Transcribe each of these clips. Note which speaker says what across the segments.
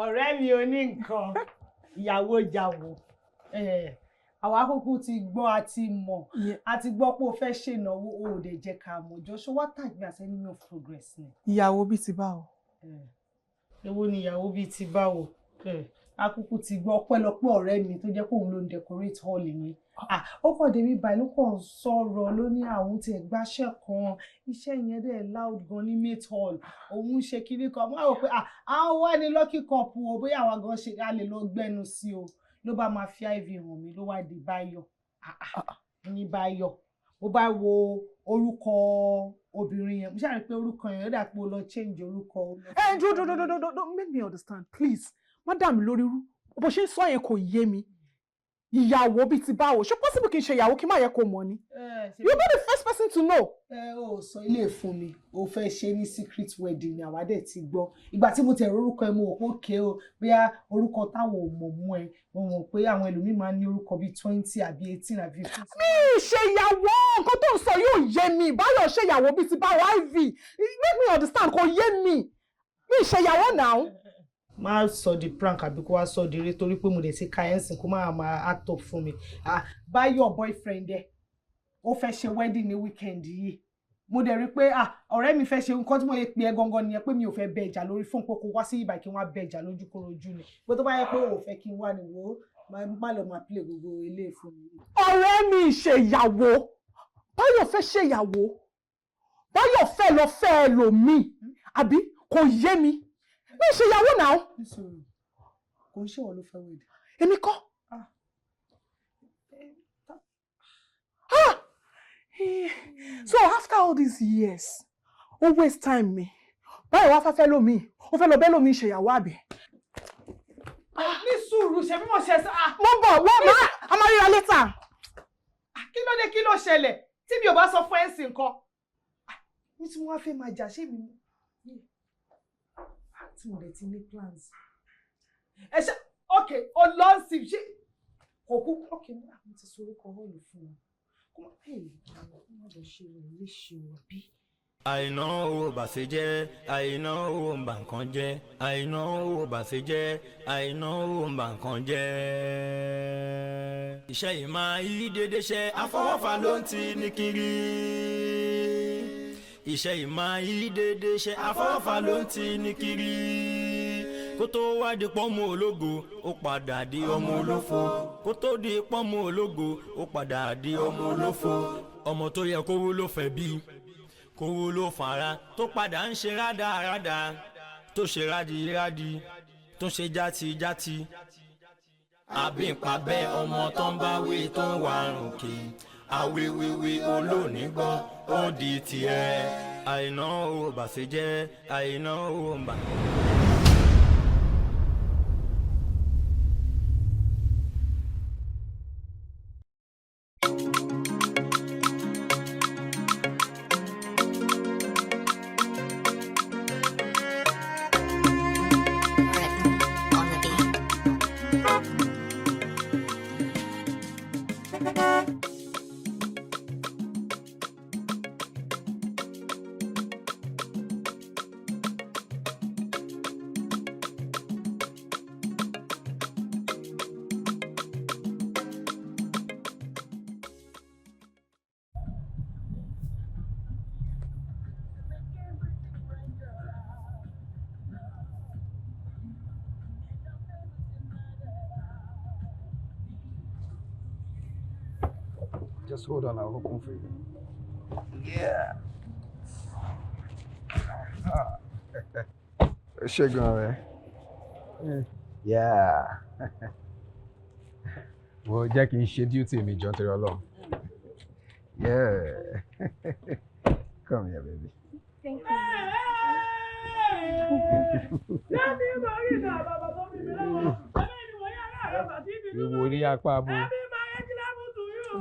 Speaker 1: ọ̀rẹ́ mi ò ní nǹkan ìyàwó ìyàwó àwa kúkú ti gbọ́ àti mọ̀ àti gbọ́ pé o fẹ́ ṣènáwó o ò dé jẹ́ ká mọ̀ jọ what tag me as enemy of progress ni.
Speaker 2: ìyàwó bíi ti báwo.
Speaker 1: èwo ni ìyàwó bíi ti báwo a kúkú ti gbọ́ pẹ́lọpẹ́ ọ̀rẹ́ mi tó jẹ́ pé òun ló ń decorate hall yẹn ó kàn débi báyìí ló kàn sọ̀rọ̀ ló ní àwọn tí ẹ̀ gbáṣẹ́ kan iṣẹ́ yẹn dẹ̀ loud gan ní mate hall òun ṣe kiri kan wọ́n á rò pé àwọn wá ní lucky cup o bóyá àwọn gan ṣe a lè lọ gbẹ́nu sí o ló bá máa fi iv hàn mí ló wá di Báyọ̀ ní Báyọ̀ ó bá wo orúkọ obìnrin yẹn mo ṣàrí pé orúkọ yẹn ó dà pé ó lọ change orúkọ.
Speaker 2: Don't make me understand please má dà mí lórí rú bó ṣe ń sọ yẹn kò yé mi ìyàwó bíi ti báwo ṣé possible kí n ṣe ìyàwó kí n má yẹ kó mọ̀ ni. You be the first person to know.
Speaker 1: Ó sọ ilé fún mi ó fẹ́ ṣe ní secret wedding ni àwa dẹ̀ ti gbọ́ ìgbà tí mo tẹ̀ orúkọ ẹ mo wò pé òkè o bóyá orúkọ táwọn ò mọ̀ mú ẹ mo mọ̀ pé àwọn ẹlòmíín máa ń ní orúkọ bíi 20 àbí 18 àbí 15.
Speaker 2: mi ṣe ìyàwó nǹkan tó ń sọ yóò yé mi Báyọ̀ ṣe ìyàwó bíi ti báwo iv make me understand kò yé mi ṣe ìyàwó now.
Speaker 1: Má sọ di prank àbí kó wá sọ di eré torí pé mo lè ti ka ẹ̀sìn kó máa act up fún mi. Báyọ̀ boyfriend ẹ̀ ó fẹ́ ṣe wedding ní weekend yìí mo dẹ̀ rí pé ọ̀rẹ́ mi fẹ́ ṣe nǹkan tí mo yẹ pé ẹ gangan nìyẹn pé mi ò fẹ́ bẹ ìjà lórí fóun pé kó wá sí ibà kí wọ́n á bẹ ìjà lójúkorojú ni pé tó bá yẹ pé ò fẹ́ kí n wá nìwó má lọ máa play gbogbo ilé fún mi.
Speaker 2: ọ̀rẹ́ mi ṣèyàwó Báyọ̀ fẹ́ ṣèyàwó Báyọ̀ fẹ́ lọ fẹ́ ẹlòmíì àbí kò yé mi mi ṣèyàwó náà.
Speaker 1: kò ń ṣe wọn ló fẹ́ wẹ̀dẹ̀.
Speaker 2: èmi kọ́. So after all these years ó waste time mi Báyọ̀ wá fẹ́ lómi ó fẹ́ lọ bẹ́ lómi ṣèyàwó àbí.
Speaker 1: ní sùúrù ṣe bí mo ṣe sá.
Speaker 2: mo bọ̀ wọ́n máa a máa ríra later.
Speaker 1: kí ló dé kí ló ṣẹlẹ̀ tí mi ò bá sọ fún ẹ̀sìn nǹkan. ní tí wọ́n á fẹ́ máa jà ṣé mi tí mo lè ti ní plans. ẹ ṣe ok ọlọ́sì ṣe kò kú ok mo ti sọ orúkọ hall fún wọn kó má pè é àwọn ọmọ ọdọ ṣe rẹ léṣe wọn bí.
Speaker 3: àìná owó bàṣẹ jẹ́ àìná owó ń bà nǹkan jẹ́ àìná owó bàṣẹ jẹ́ àìná owó ń bà nǹkan jẹ́. iṣẹ́ yìí máa yí dédé ṣe àfọwọ́fà ló ń ti ní kiri. iṣẹ́ yìí máa yí dédé ṣe àfọwọ́fà ló ń ti ní kiri. kó tó wá di pọ́nmú ológo ó padà di ọmọ olófo. kó tó di pọ́nmú ológo ó padà di ọmọ olófo. ọmọ tó yẹ kó wúlò fẹ́ bí kó wúlò fara tó padà ń ṣe rádaràda tó ṣe rádìrádì tó ṣe játijàti. àbí ìpàbẹ́ ọmọ tó ń bá wí tó ń wà rùnkì àwíwíwí olóòní gbọ́ ó di tiẹ̀. àìná owó bàṣẹ jẹ́ àìná owó ń bà.
Speaker 4: Just hold on, I'll open for you. Yeah. Ṣé gan rẹ̀? Yeah. Wo jẹ́ kí n ṣe duty mi jọ torí Ọlọ́run. Yeah. Come here, baby.
Speaker 5: Thank
Speaker 4: you. Ìwò ní apá abo.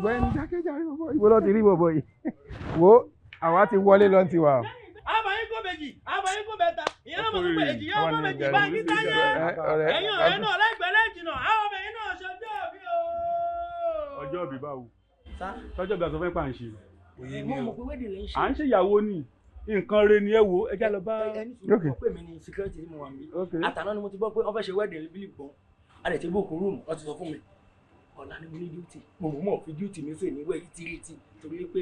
Speaker 4: Gbẹ́ni dákẹ́járe bọ̀bọ̀ ìwọ lọ ti rí bọ̀bọ̀ yìí. Wo àwa ti wọlé lọ ti wà.
Speaker 6: Àbáyé kó méjì, àbáyé kó mẹ́ta, ìyẹn náà mọ̀ pé èjì yẹn kó méjì bá ní táyé. Ẹ̀yin ọ̀rẹ́ náà lẹ́gbẹ̀ẹ́ jìnnà, àwọn ọmọ yìí náà ṣọjọ́ òbí o.
Speaker 7: Ọjọ́ òbí báwo? Tọ́jọ́ ìgbà sọ fẹ́ pa à ń ṣe.
Speaker 6: Mo mọ̀ pé wédè lè ń ṣe.
Speaker 7: À ń ṣe ìyàwó ni.
Speaker 6: nǹkan rẹ ni ẹ wo ẹ já lọ bá.
Speaker 3: ẹni sọ pé mi ni security mo wà mí àtàná ni mo ti gbọ́ pé wọ́n fẹ́ ṣe wedding bílí gbọ́n a lè ti bókun rúùmù wọ́n ti sọ fún mi ọ̀la ni mo ní duty mo mọ̀ fi duty mi sè ní wẹ̀ yìí tìrìtì torí pé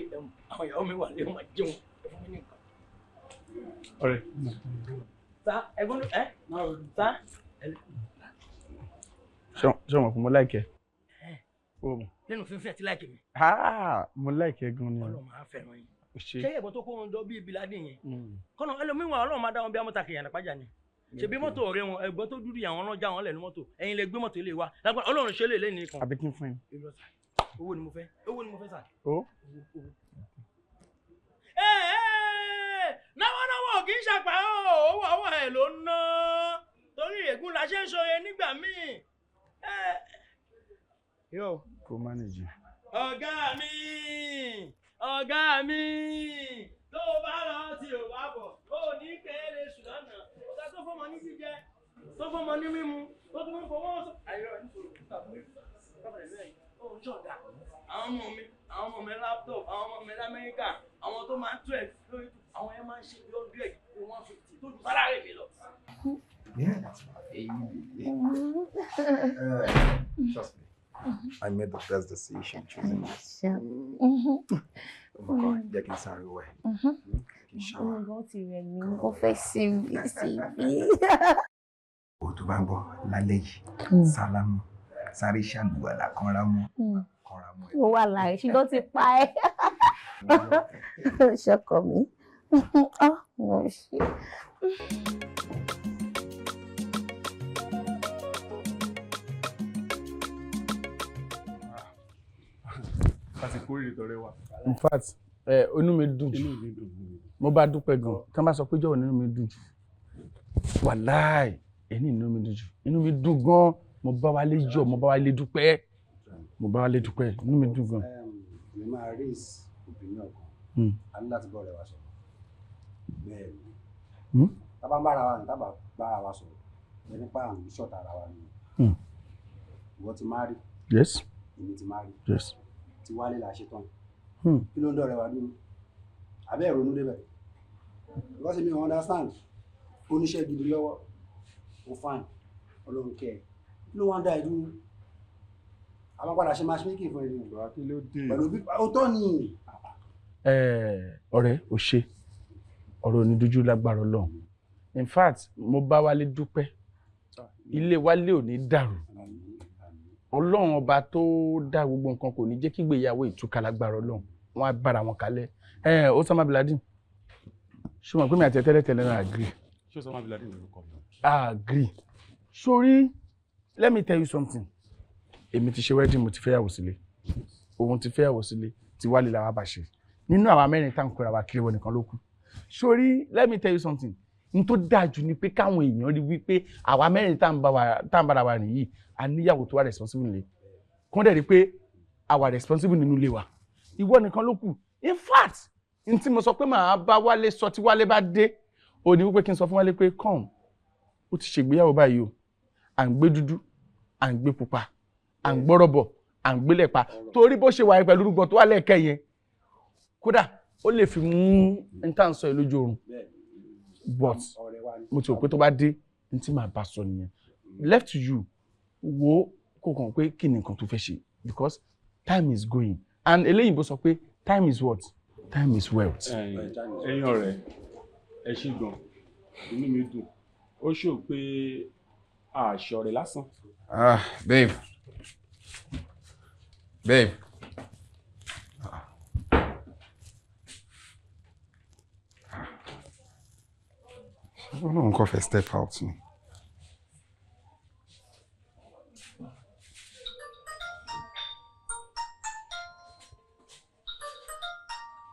Speaker 3: àwọn ìyàwó mi wà lé wọn máa jẹun ẹ fún mi ní nǹkan.
Speaker 6: ọ̀rẹ́.
Speaker 3: sa ẹ̀gbọ́n ẹ sa.
Speaker 4: ṣé wọn kò mọ láìkẹ.
Speaker 3: lẹ́nu fífẹ́ ti láìkẹ mi.
Speaker 4: mo láìkẹ gan ni.
Speaker 3: Ọlọ́run máa fẹ́ràn yín. ṣé ẹ̀gbọ́n tó kó wọn jọ bíi bíládì yẹn kọ́nà ẹlòmíràn Ọlọ́run máa dá wọn bí amọ́ta kìyàn àpájà ni ṣe bí mọ́tò ọ̀rẹ́ wọn ẹ̀gbọ́n tó dúdú àwọn ọlọ́jà wọn lẹ́nu mọ́tò ẹ̀yin lè gbé mọ́tò ilé wa lágbára Ọlọ́run ṣe lè lẹ́nu kan.
Speaker 4: àbí kí n fún yín.
Speaker 3: owó ni mo fẹ́ sà. náwó kì í ṣàpá owó ọwọ́ ẹ̀ ló ń ná torí ègún la ṣe ń ṣoore nígbà míì.
Speaker 4: kò manage.
Speaker 3: ọ̀gá mi tó bá lọ tí ò bá bọ̀ ó ní kéré ṣùgbọ́n ọ̀gá tó fọmọ ní jíjẹ tó fọmọ ní mímu tó tún fọwọ́ sọ. àyẹ̀wò àwọn ọmọ mi laptop àwọn ọmọ mi lamẹ́ríkà àwọn tó máa ń 12 lórí àwọn yẹn máa ń ṣe 100 150 tó ju sálárì mi lọ.
Speaker 5: Yeah, that's my baby. Trust me. I made the best decision choosing this. Oh my God, jẹ́ kí n sáré wẹ̀. Kí n ṣàwọ̀.
Speaker 7: Ọmọ ti rẹ̀ mí, ó fẹ́ sinmi.
Speaker 5: O tó bá ń bọ̀ lálẹ́ yìí, sálámù, sáré ṣàlùwàlà kanra mú.
Speaker 7: Ó wà láàrin, ṣùgbọ́n ti pa ẹ́. Ṣọkọ mi. Mo ṣe.
Speaker 4: In fact, inú mi dùn jù. Mo bá dúpẹ́ gan. Tí wọ́n bá sọ pé jọ̀wọ́ nínú mi dùn jù. Wàláì, ẹni inú mi dùn jù. Inú mi dùn gan. Mo bá wálé yọ̀, mo bá wálé dúpẹ́. Inú mi dùn gan.
Speaker 8: Mi máa raise opinion kan. A ní láti bọ́ ọ̀rẹ́ wa sọ̀rọ̀. Bẹ́ẹ̀ ni. Tábà ń bára wa ní tábà bára wa sọ̀rọ̀. Bẹ́ẹ̀ nípa àwọn ṣọ́ọ̀tà ara wa ni. Ìwọ ti marry.
Speaker 4: Yes.
Speaker 8: Èmi ti marry.
Speaker 4: Yes.
Speaker 8: Ti wálé la ṣe tán. Kí ló ń dọ̀rẹ́ wa dúró? Abẹ́ ìrònú débẹ̀. Because mi understand. Oníṣẹ́ gidi lọ́wọ́. O fine. Ọlọ́run kẹ́ ẹ̀. Kí ló wá ń dá ìdúró? Àwọn padà ṣe matchmaking fún ẹni ìgbà kí ló dé? Pẹ̀lú bí ó tọ́ ni.
Speaker 4: Ọ̀rẹ́ ò ṣe ọ̀rọ̀ onídújú lágbára Ọlọ́run. In fact, mo bá Wálé dúpẹ́. Ilé Wálé ò ní dàrú. Ọlọ́run ọba tó dá gbogbo nǹkan kò ní jẹ́ kí ìgbéyàwó ìtúká lágbára Ọlọ́run. Wọ́n á bára wọn kalẹ̀. Osama bin Laden. Ṣé mo pé mi àti tẹ́lẹ̀ náà agree?
Speaker 6: Ṣé Osama bin Laden ló kọ́ mi?
Speaker 4: Agree. Sorry, let me tell you something. Èmi ti ṣe wedding, mo ti fẹ́yàwó sílé. Òun ti fẹ́yàwó sílé, ti Wálé la wá bá ṣe. Nínú àwa mẹ́rin tá ń kóra wa kiri wọn nìkan ló kù. Sorry, let me tell you something. N tó dájú ni pé káwọn èèyàn rí wípé àwa mẹ́rin tá ń bára wa nìyí, a níyàwó tó wà responsible nílé. Kọ́n dẹ̀ rí pé àwa responsible nínú ilé wa. Ìwọ nìkan ló kù. In fact, n tí mo sọ pé màá bá Wálé sọ tí Wálé bá dé, ó ní wípé kí n sọ fún Wálé pé come, ó ti ṣègbéyàwó báyìí o. À ń gbé dúdú, à ń gbé pupa, à ń gbọ́rọ̀ bọ̀, à ń gbélé pa. Torí bó ṣe wà pẹ̀lú rúgbọ̀n tó wà lẹ́ẹ̀kẹ́ yẹn. Kódà ó lè fi mú n tá ń sọ lójú oorun. But mo ti rò pé tó bá dé n tí màá bá sọ nìyẹn. Left to you, wo kò kàn pé kí ni nǹkan tó fẹ́ ṣe because time is going and eléyìnbó sọ pé time is what? Time is wealth.
Speaker 6: Ẹ̀yin ọ̀rẹ́ ẹ ṣé gan inú mi dùn ó ṣó pé aṣọ rẹ̀ lásán.
Speaker 5: Babe. Ọlọ́run kò fẹ́ step out ni.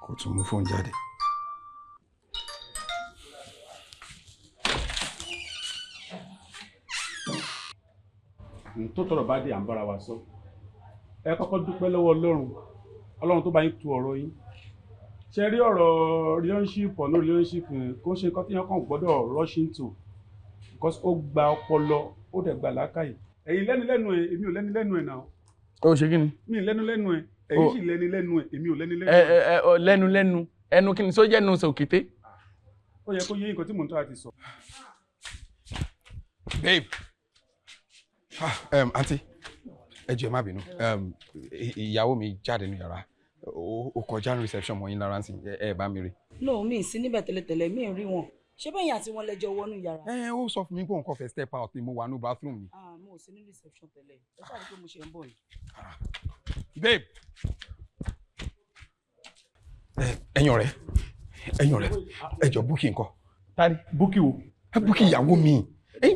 Speaker 5: Kò tún mú fóònù jáde.
Speaker 6: Tó tọrọ bá dé à ń bára wa sọ. Ẹ kọ́kọ́ dúpẹ́ lọ́wọ́ Ọlọ́run tó bá yín tu ọ̀rọ̀ yín. Ṣé rí ọ̀rọ̀ relationship or no relationship kò ṣe nǹkan tí yẹn kàn gbọ́dọ̀ rush into because ó gba ọpọlọ ó dẹ̀ gba làákàyè. Ẹ̀yin lẹ́nu ẹ̀ èmi ò lẹ́nu ẹ̀ náà.
Speaker 4: Ó ṣe kí ni?
Speaker 6: Mi lẹ́nu ẹ̀ ẹ̀yin sì lẹ́nu ẹ̀ èmi ò lẹ́nu ẹ̀.
Speaker 4: Lẹ́nu ẹnu kí ni sọ jẹ́ nu sọ òkété?
Speaker 6: ó yẹ kó yé nǹkan tí mò ń tọ́ àti sọ.
Speaker 9: Babe, aunty, ẹ jọ̀ọ́ má bínú. Ìyàwó mi jáde ní yàrá. Ó kọjá ní reception mọ́ yín lára ń sìn ẹ bá mi rí.
Speaker 10: No, mi sí níbẹ̀ tẹ́lẹ̀tẹ́lẹ̀ mi rí wọn. Ṣé bẹ́yìn àti wọn lẹ́jọ́ wọnú yàrá?
Speaker 9: Ó sọ fún mi pé òun kò fẹ́ step out ni mo wà ní bathroom ni.
Speaker 10: Mo ò sí ní reception tẹ́lẹ̀. Ẹ ṣáà rí pé mo ṣe ń bọ̀ ni.
Speaker 9: Babe. Ẹ̀yin ọ̀rẹ́ ẹ jọ̀ọ́ búkì ńkọ́.
Speaker 6: Tari búkì wo?
Speaker 9: Búkì ìyàwó mi.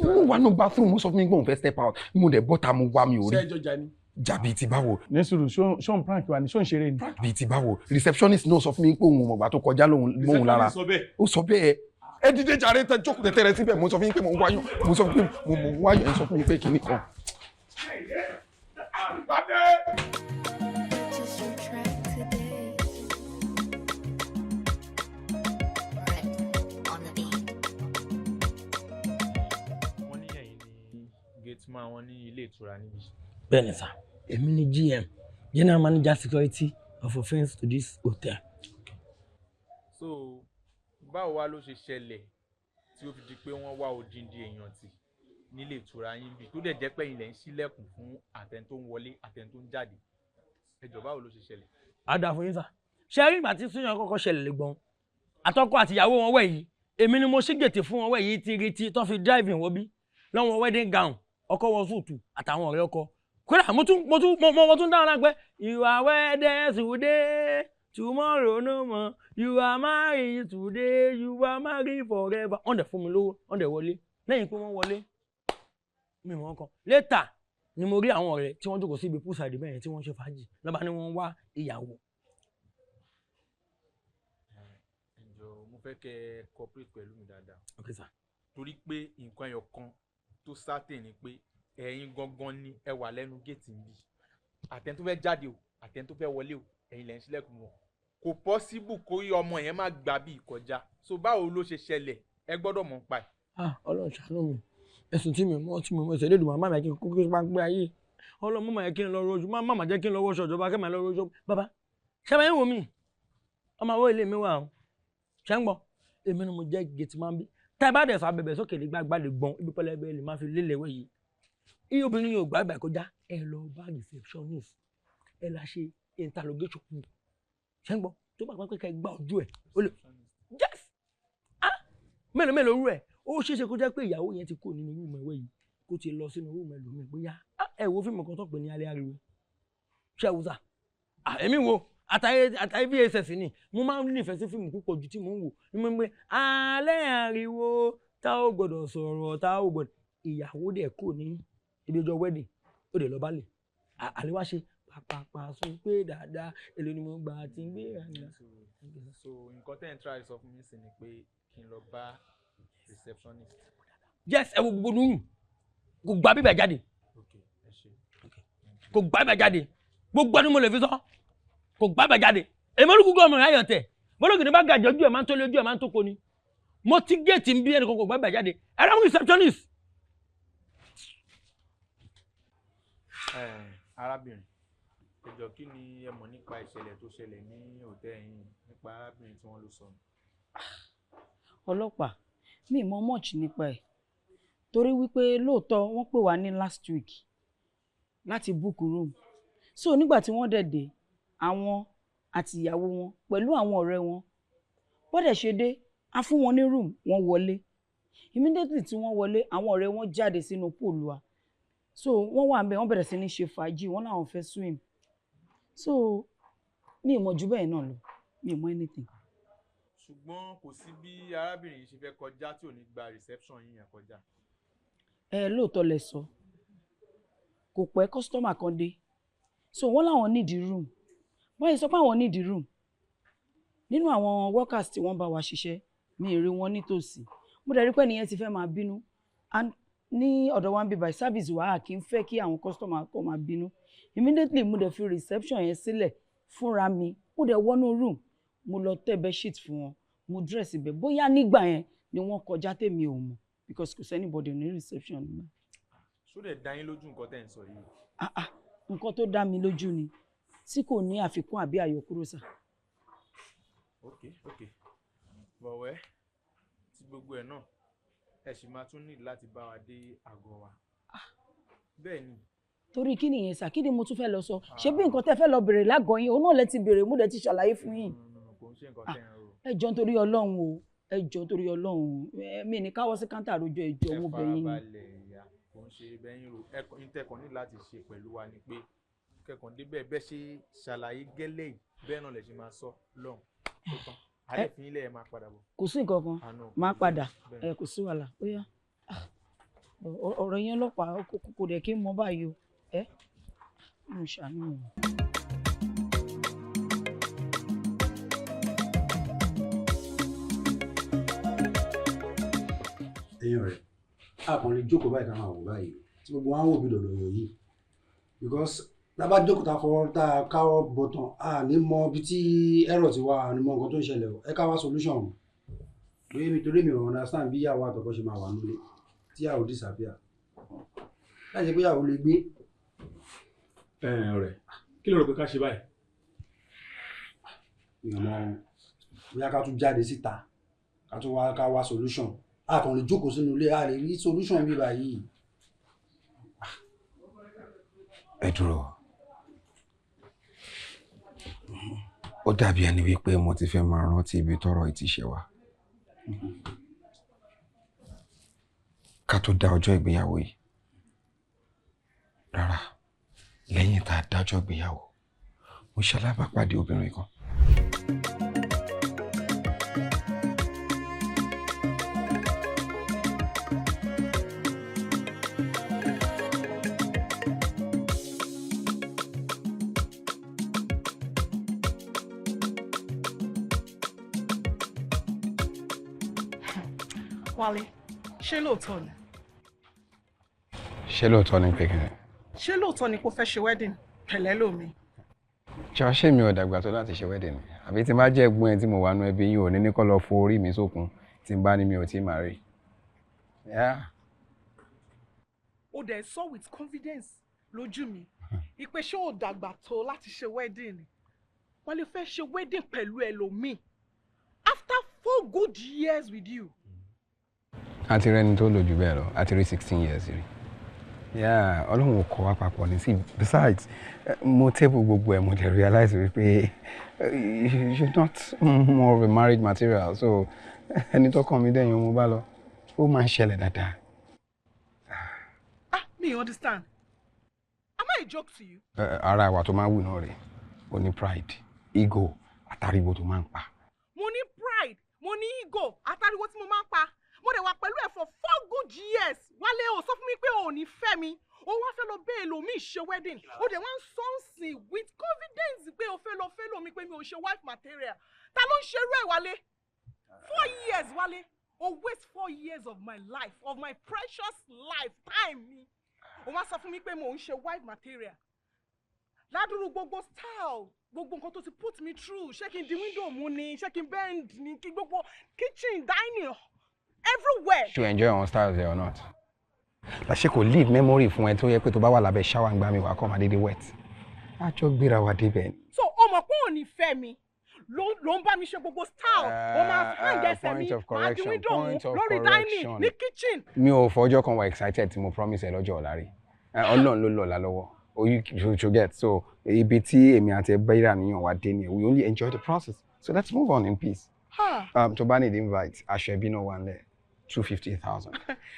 Speaker 9: Mo wà ní bathroom mo sọ fún mi pé òun fẹ́ step out mo dẹ̀ bọ́ta mo wá mi ò rí.
Speaker 6: Ṣé ẹjọ́ jà ni?
Speaker 9: Jàbí ti báwo.
Speaker 6: Ní sùúrù ṣó ń prank wa ni ṣó ń ṣeré ni.
Speaker 9: Bí ti báwo receptionist náà sọ fún mi pé òun mọ̀gbà tó kọjá lóhun lára. Ó sọ bẹ́ẹ̀. Ẹ dìde jàre tẹ jókòó tẹ̀tẹ̀ rẹ síbẹ̀ mo sọ fún yín pé mo wáyọ̀ mo sọ fún mo wáyọ̀ ẹ sọ fún yín pé kinní kan.
Speaker 11: Wọ́n ní ẹ̀yin ní gateman wọn ní ilé ìtura níbi.
Speaker 3: Bẹ́ẹ̀ni sá, èmi ni GM, General Manager Security of Offence to this hotel.
Speaker 11: So báwo wá ló ṣe ṣẹlẹ̀ tí ó fi di pé wọ́n wá odindi èèyàn tì nílé ìtura yín bí tó dẹ̀ jẹ́ pé ilẹ̀ ń ṣílẹ̀kùn fún àtẹn tó ń wọlé àtẹn tó ń jáde? Ẹ jọ̀ọ́ báwo ló ṣe ṣẹlẹ̀?
Speaker 3: Àdá fún yín sá. Ṣé rí ìgbà tí súnyàn kọ́kọ́ ṣẹlẹ̀ lẹ́gbọ̀n? Àtọkọ àti ìyàwó wọn wẹ̀ yìí, èmi ni mo ṣí gètè fún wọn wẹ̀ yìí tí tó fi driving wọ́ bí lọ́wọ́ wedding gown ọkọ wọ súùtù àtàwọn ọ̀rẹ́ ọkọ. Kódà mo tún dáhùn lápẹ́ you are wedded today tomorrow no more you are married today you are married forever. Wọ́n dẹ̀ fún mi lówó wọ́n dẹ̀ wọlé lẹ́yìn pé wọ́n wọlé mi mọ̀ nǹkan. Later ni mo rí àwọn ọ̀rẹ́ tí wọ́n jókòó síbi poolside bẹ́ẹ̀ tí wọ́n ṣe fàájì lọ́ba ni wọ́n wá ìyàwó.
Speaker 11: Ǹjọ́ mo fẹ́ kẹ́ cooperate pẹ̀lú mi dáadáa.
Speaker 3: Okay sir.
Speaker 11: Torí pé nǹkan ẹyọ kan tó certain ni pé ẹ̀yin gangan ni ẹ wà lẹ́nu géètì ń bì. Àtẹn tó fẹ́ jáde o àtẹn tó fẹ́ wọlé o ẹ̀yin lẹ ń ṣílẹ̀kùn wọn. Kò possible kó yí ọmọ yẹn má gbà bí ìkọjá. So báwo ló ṣe ṣẹlẹ̀ ẹ gbọ́dọ̀ mọ̀ nípa ẹ̀.
Speaker 3: Ọlọ́run ṣàánú mi ẹ̀sùn tí mi mọ̀ ẹ̀sẹ̀ lédùn màmá mi kí n kó kí n bá gbé ayé Ọlọ́run mọ̀ yẹ kí n lọ rojú màmá jẹ́ kí n lọ wọṣọ ìjọba kí n máa lọ rojú. Bàbá ṣé máa ń wò mí ọmọ àwọn ilé mi wà o ṣé ń gbọ́ èmi ni mo jẹ́ gate man bí tá ẹ bá dẹ̀ sọ abẹ̀bẹ̀ sókè lè gbàgbà lè gbọ́n ibi pẹlẹbẹ lè máa fi lélẹ̀ wẹ̀ yìí iye obìnrin yóò gbàgbà kọjá ẹ lọ bá receptionist ẹ la ṣe interrogation fún ṣé ń gbọ́ tó bá pẹ́ ká gbá ojú ẹ̀ ó lè yes mélòó rú ẹ̀ ó ṣeéṣe kó jẹ́ pé ìyàwó yẹn ti kó nínú rúùmù ẹ̀wẹ̀ yìí kó ti lọ sínú rúùmù ẹlòmíì bóyá ẹ wo fíìmù kan tó pè ní alẹ́ ariwo ṣé ẹ̀wùsà èmi wo àtàyè VSS ni mo máa ń nífẹ̀ẹ́ sí fíìmù púpọ̀ ju tí mò ń wò ní mo ń gbé alẹ́ ariwo tá ò gbọ́dọ̀ sọ̀rọ̀ tá ò gbọ́dọ̀ ìyàwó dẹ̀ kó ní ibi ọjọ́ wedding ó dẹ̀ lọ bá lè àlewá ṣe pàpàpà sún pé dáadáa èlò ni mo gbà àti ń gbé àná.
Speaker 11: So nǹkan tẹ́ ń try sọ fún mi sí ni pé kí n lọ bá receptionist.
Speaker 3: Yes ẹ wo gbogbo nùyùn kò gbà bíbẹ̀ jáde kò gbà bíbẹ̀ jáde gbogbo ọdún mo lè fi sọ kò gbà bíbẹ̀ jáde èmi olùkúkú ọmọ rẹ̀ ayọ̀ tẹ̀ bọ́lọ́gìdì bá gàjọ́ ojú ẹ̀ máa ń tó lé ojú ẹ̀ máa ń tó ko ni mo ti géètì ń bí ẹnì kan kò gbà bíbẹ̀ jáde ẹ rẹ́ mú receptionist.
Speaker 11: Arábìnrin ẹ jọ̀ọ́ kí ni ẹ mọ̀ nípa ìṣẹ̀lẹ̀ tó ṣẹlẹ̀ ní hòtẹ́ẹ̀lì yín nípa arábìnrin tí wọ́n lọ sọnù?
Speaker 10: Ọlọ́pàá mi mọ̀ much nípa ẹ̀ torí wípé lóòótọ́ wọ́n pè wá ní last week láti book room so nígbà tí wọ́n dẹ̀ dé àwọn àti ìyàwó wọn pẹ̀lú àwọn ọ̀rẹ́ wọn wọ́n dẹ̀ ṣe dé a fún wọn ní room wọ́n wọlé immediately tí wọ́n wọlé àwọn ọ̀rẹ́ wọn jáde sínú pool wa so wọ́n wà ńbẹ̀ wọ́n bẹ̀rẹ̀ sí ní ṣe fàájì wọ́n láwọn fẹ́ swim so mi ò mọ̀ jù bẹ́ẹ̀ náà lọ mi ò mọ̀ anything.
Speaker 11: Ṣùgbọ́n kò sí bí arábìnrin yìí ṣe fẹ́ kọjá tí ò ní gba reception yín yẹn kọjá.
Speaker 10: Lóòótọ́ lẹ sọ kò pẹ́ kọ́sítọ́mà kan dé so wọ́n láwọn need room wọ́n yìí sọ pé àwọn need room nínú àwọn workers tí wọ́n bá wa ṣiṣẹ́ mi ì rí wọn nítòsí mo dẹ̀ rí pé nìyẹn ti fẹ́ máa bínú and ní ọ̀dọ̀ wa ń bí by service wàhálà kì í fẹ́ kí àwọn kọ́sítọ́mà kọ́ máa bínú immediately mo dẹ̀ fi reception yẹn sílẹ̀ fúnra mi mo dẹ̀ wọnú room mo lọ tẹ́ bedsheet fún wọn mo dress ibẹ̀ bóyá nígbà yẹn ni wọ́n kọjá tèmi ò mọ̀ because kò sẹ́nibọ̀dì ní reception nígbà.
Speaker 11: Ṣó dẹ̀ dá yín lójú nǹkan tẹ́ ń sọ yìí?
Speaker 10: Nǹkan tó dá mi lójú ni tí kò ní àfikún àbí àyọkúrò sà.
Speaker 11: Ok bọ̀wẹ́ gbogbo ẹ̀ náà ẹ sì máa tún nílò láti bá wa dé àgọ́ wa. Bẹ́ẹ̀ ni.
Speaker 10: Torí kí nìyẹn sà, kí ni mo tún fẹ́ lọ sọ? Ṣé bí nǹkan tẹ́ fẹ́ lọ bèrè lágọ̀ọ́ yín, òun náà lẹ ti bèrè, mo dẹ̀ ti ṣàlàyé fún yín.
Speaker 11: Kò ń ṣe nǹkan tẹ́ ẹ rò.
Speaker 10: Ẹ jọ̀ọ́ nítorí Ọlọ́run o, ẹ jọ̀ọ́ nítorí Ọlọ́run, mi ní káwọ́ sí káńtà àròjọ ẹ jọ̀ọ́ mo bẹ̀ yín.
Speaker 11: Ẹ farabalẹ̀ ìyá, kò ń ṣe bẹ́yìn rò. Ìtẹ̀kàn ní láti ṣe pẹ̀lú wa ni pé kẹ̀kàn débẹ̀ bẹ́ẹ̀ ṣe ṣàlàyé gẹ́lẹ́ yìí bẹ́ẹ̀ náà lè ṣe máa sọ lọ́hùn tó tán. Àdéfín ilé ẹ máa padà bọ̀.
Speaker 10: Kò sí nǹkan kan, máa padà, kò sí wàhálà, ó yá. Ọ̀rọ̀ yẹn lọ́pàá kò dẹ̀ kí n mọ báyìí o, mo ṣàánú wọn.
Speaker 8: Ẹ̀yin ọ̀rẹ́, àkànlè jókòó báyìí káwọn àwò báyìí tí gbogbo wọn wò bí lọ́dọ̀ yìí because lábá jókòó tá a fọwọ́ tá a káwọ́ bọ̀tàn a ní mọ ibi tí ẹ̀rọ ti wá a ní mọ nǹkan tó ń ṣẹlẹ̀ o ẹ ká wá solution o torí mi ò understand bí ìyàwó àtọkọ ṣe máa wà nílé tí ìyàwó disappear láì ṣe pé ìyàwó lè gbé.
Speaker 6: Ọ̀rẹ́ kí ló rò pé ká ṣe báyìí.
Speaker 8: ìyàmọ bóyá ká tún jáde síta ká tún wá ká wá solution a kàn lè jókòó sínú ilé a lè rí solution bí báyìí.
Speaker 9: Ẹ dúró, ó dàbí ẹni wípé mo ti fẹ́ máa rántí ibi tọ́rọ̀ ti ṣe wá ká tó dá ọjọ́ ìgbéyàwó yìí. Rárá, lẹ́yìn tá a dájọ́ ìgbéyàwó mo ṣalábàápàdé obìnrin kan.
Speaker 2: Wálé, ṣé lóòótọ́ ni?
Speaker 9: Ṣé lóòótọ́ ni pé kí ni?
Speaker 2: Ṣé lóòótọ́ ni kò fẹ́ ṣe wedding pẹ̀lẹ́ lómi?
Speaker 9: Jọ ṣé mi ò dàgbà tó láti ṣe wedding ni? Àbí tí n bá jẹ́ ẹ̀gbọ́n ẹ tí mo wà nú ẹbí yín ò ní kó lọ fo orí mi sókun tí n bá ní mi ò tí ì máa rí.
Speaker 2: O dẹ̀ sọ with confidence lójú mi. Ìpè ṣé ò dàgbà tó láti ṣe wedding ni? Wálé fẹ́ ṣe wedding pẹ̀lú ẹlòmíì after 4 good years with you.
Speaker 9: A ti rẹ́ni tó lò jù bẹ́ẹ̀ lọ, a ti rí 16 years rí. Ọlọ́run ò kọ́ wa papọ̀ ní sí. Besides, mo table gbogbo ẹ̀ mo dẹ̀ realize wípé you're not more of a married material, so ẹni tó kàn mí dẹ̀yìn ọmọ bá lọ, ó máa ń ṣẹlẹ̀ dáadáa.
Speaker 2: Me understand. Am I a joke to you?
Speaker 9: Ara ìwà tó máa ń wù náà rè, ó ní pride, ego, àtàríwó tó máa ń pa.
Speaker 2: Mo ní pride, mo ní ego, àtàríwó tí mo máa ń pa. Mo dẹ̀ wà pẹ̀lú ẹ̀ for 4 good years. Wálé o sọ fún mi pé o ò ní fẹ́ mi. O wá fẹ́ lọ bẹ́ẹ̀ lòmíì ṣe wedding. O dẹ̀ wá ń sọ́ọ̀sì with confidence pé o fẹ́ lọ fẹ́ lòmíì pé mi ò ṣe wife material. Ta ló ń ṣerú ẹ̀ Wálé? 4 years Wálé. O waste 4 years of my life, of my precious life, time mi. O wá sọ fún mi pé mo ń ṣe wife material. Ládùúrú gbogbo style, gbogbo nǹkan tó ti put me through. Ṣé kí n di window mu ni? Ṣé kí n bend ni? Kí gbogbo kitchen, dining, everywhere.
Speaker 9: To enjoy our styles there or not? Ṣé kò leave memory fún ẹ tó yẹ pé tó bá wà lábẹ́ shower ń gbá mi wà kọ́ máa dédé wet. A jọ gbéra wa débẹ̀.
Speaker 2: So o mọ̀ pé ò ní fẹ́ mi ló ń bá mi ṣe gbogbo style o máa hang ẹsẹ̀ mi máa di window mu lórí dining ní kitchen.
Speaker 9: Mi ò fọjọ́ kan wà excited tí mo promise ẹ lọ́jọ́ ọ̀la rí. Ọlọ́run ló lọ́la lọ́wọ́. You get so ibi tí èmi àti ẹ bẹ́ẹ̀rẹ̀ àníyàn wa dé ni we only enjoy the process. So let's move on in peace. To bá need invite aṣọ ẹbí náà wà nílẹ̀ 250,000.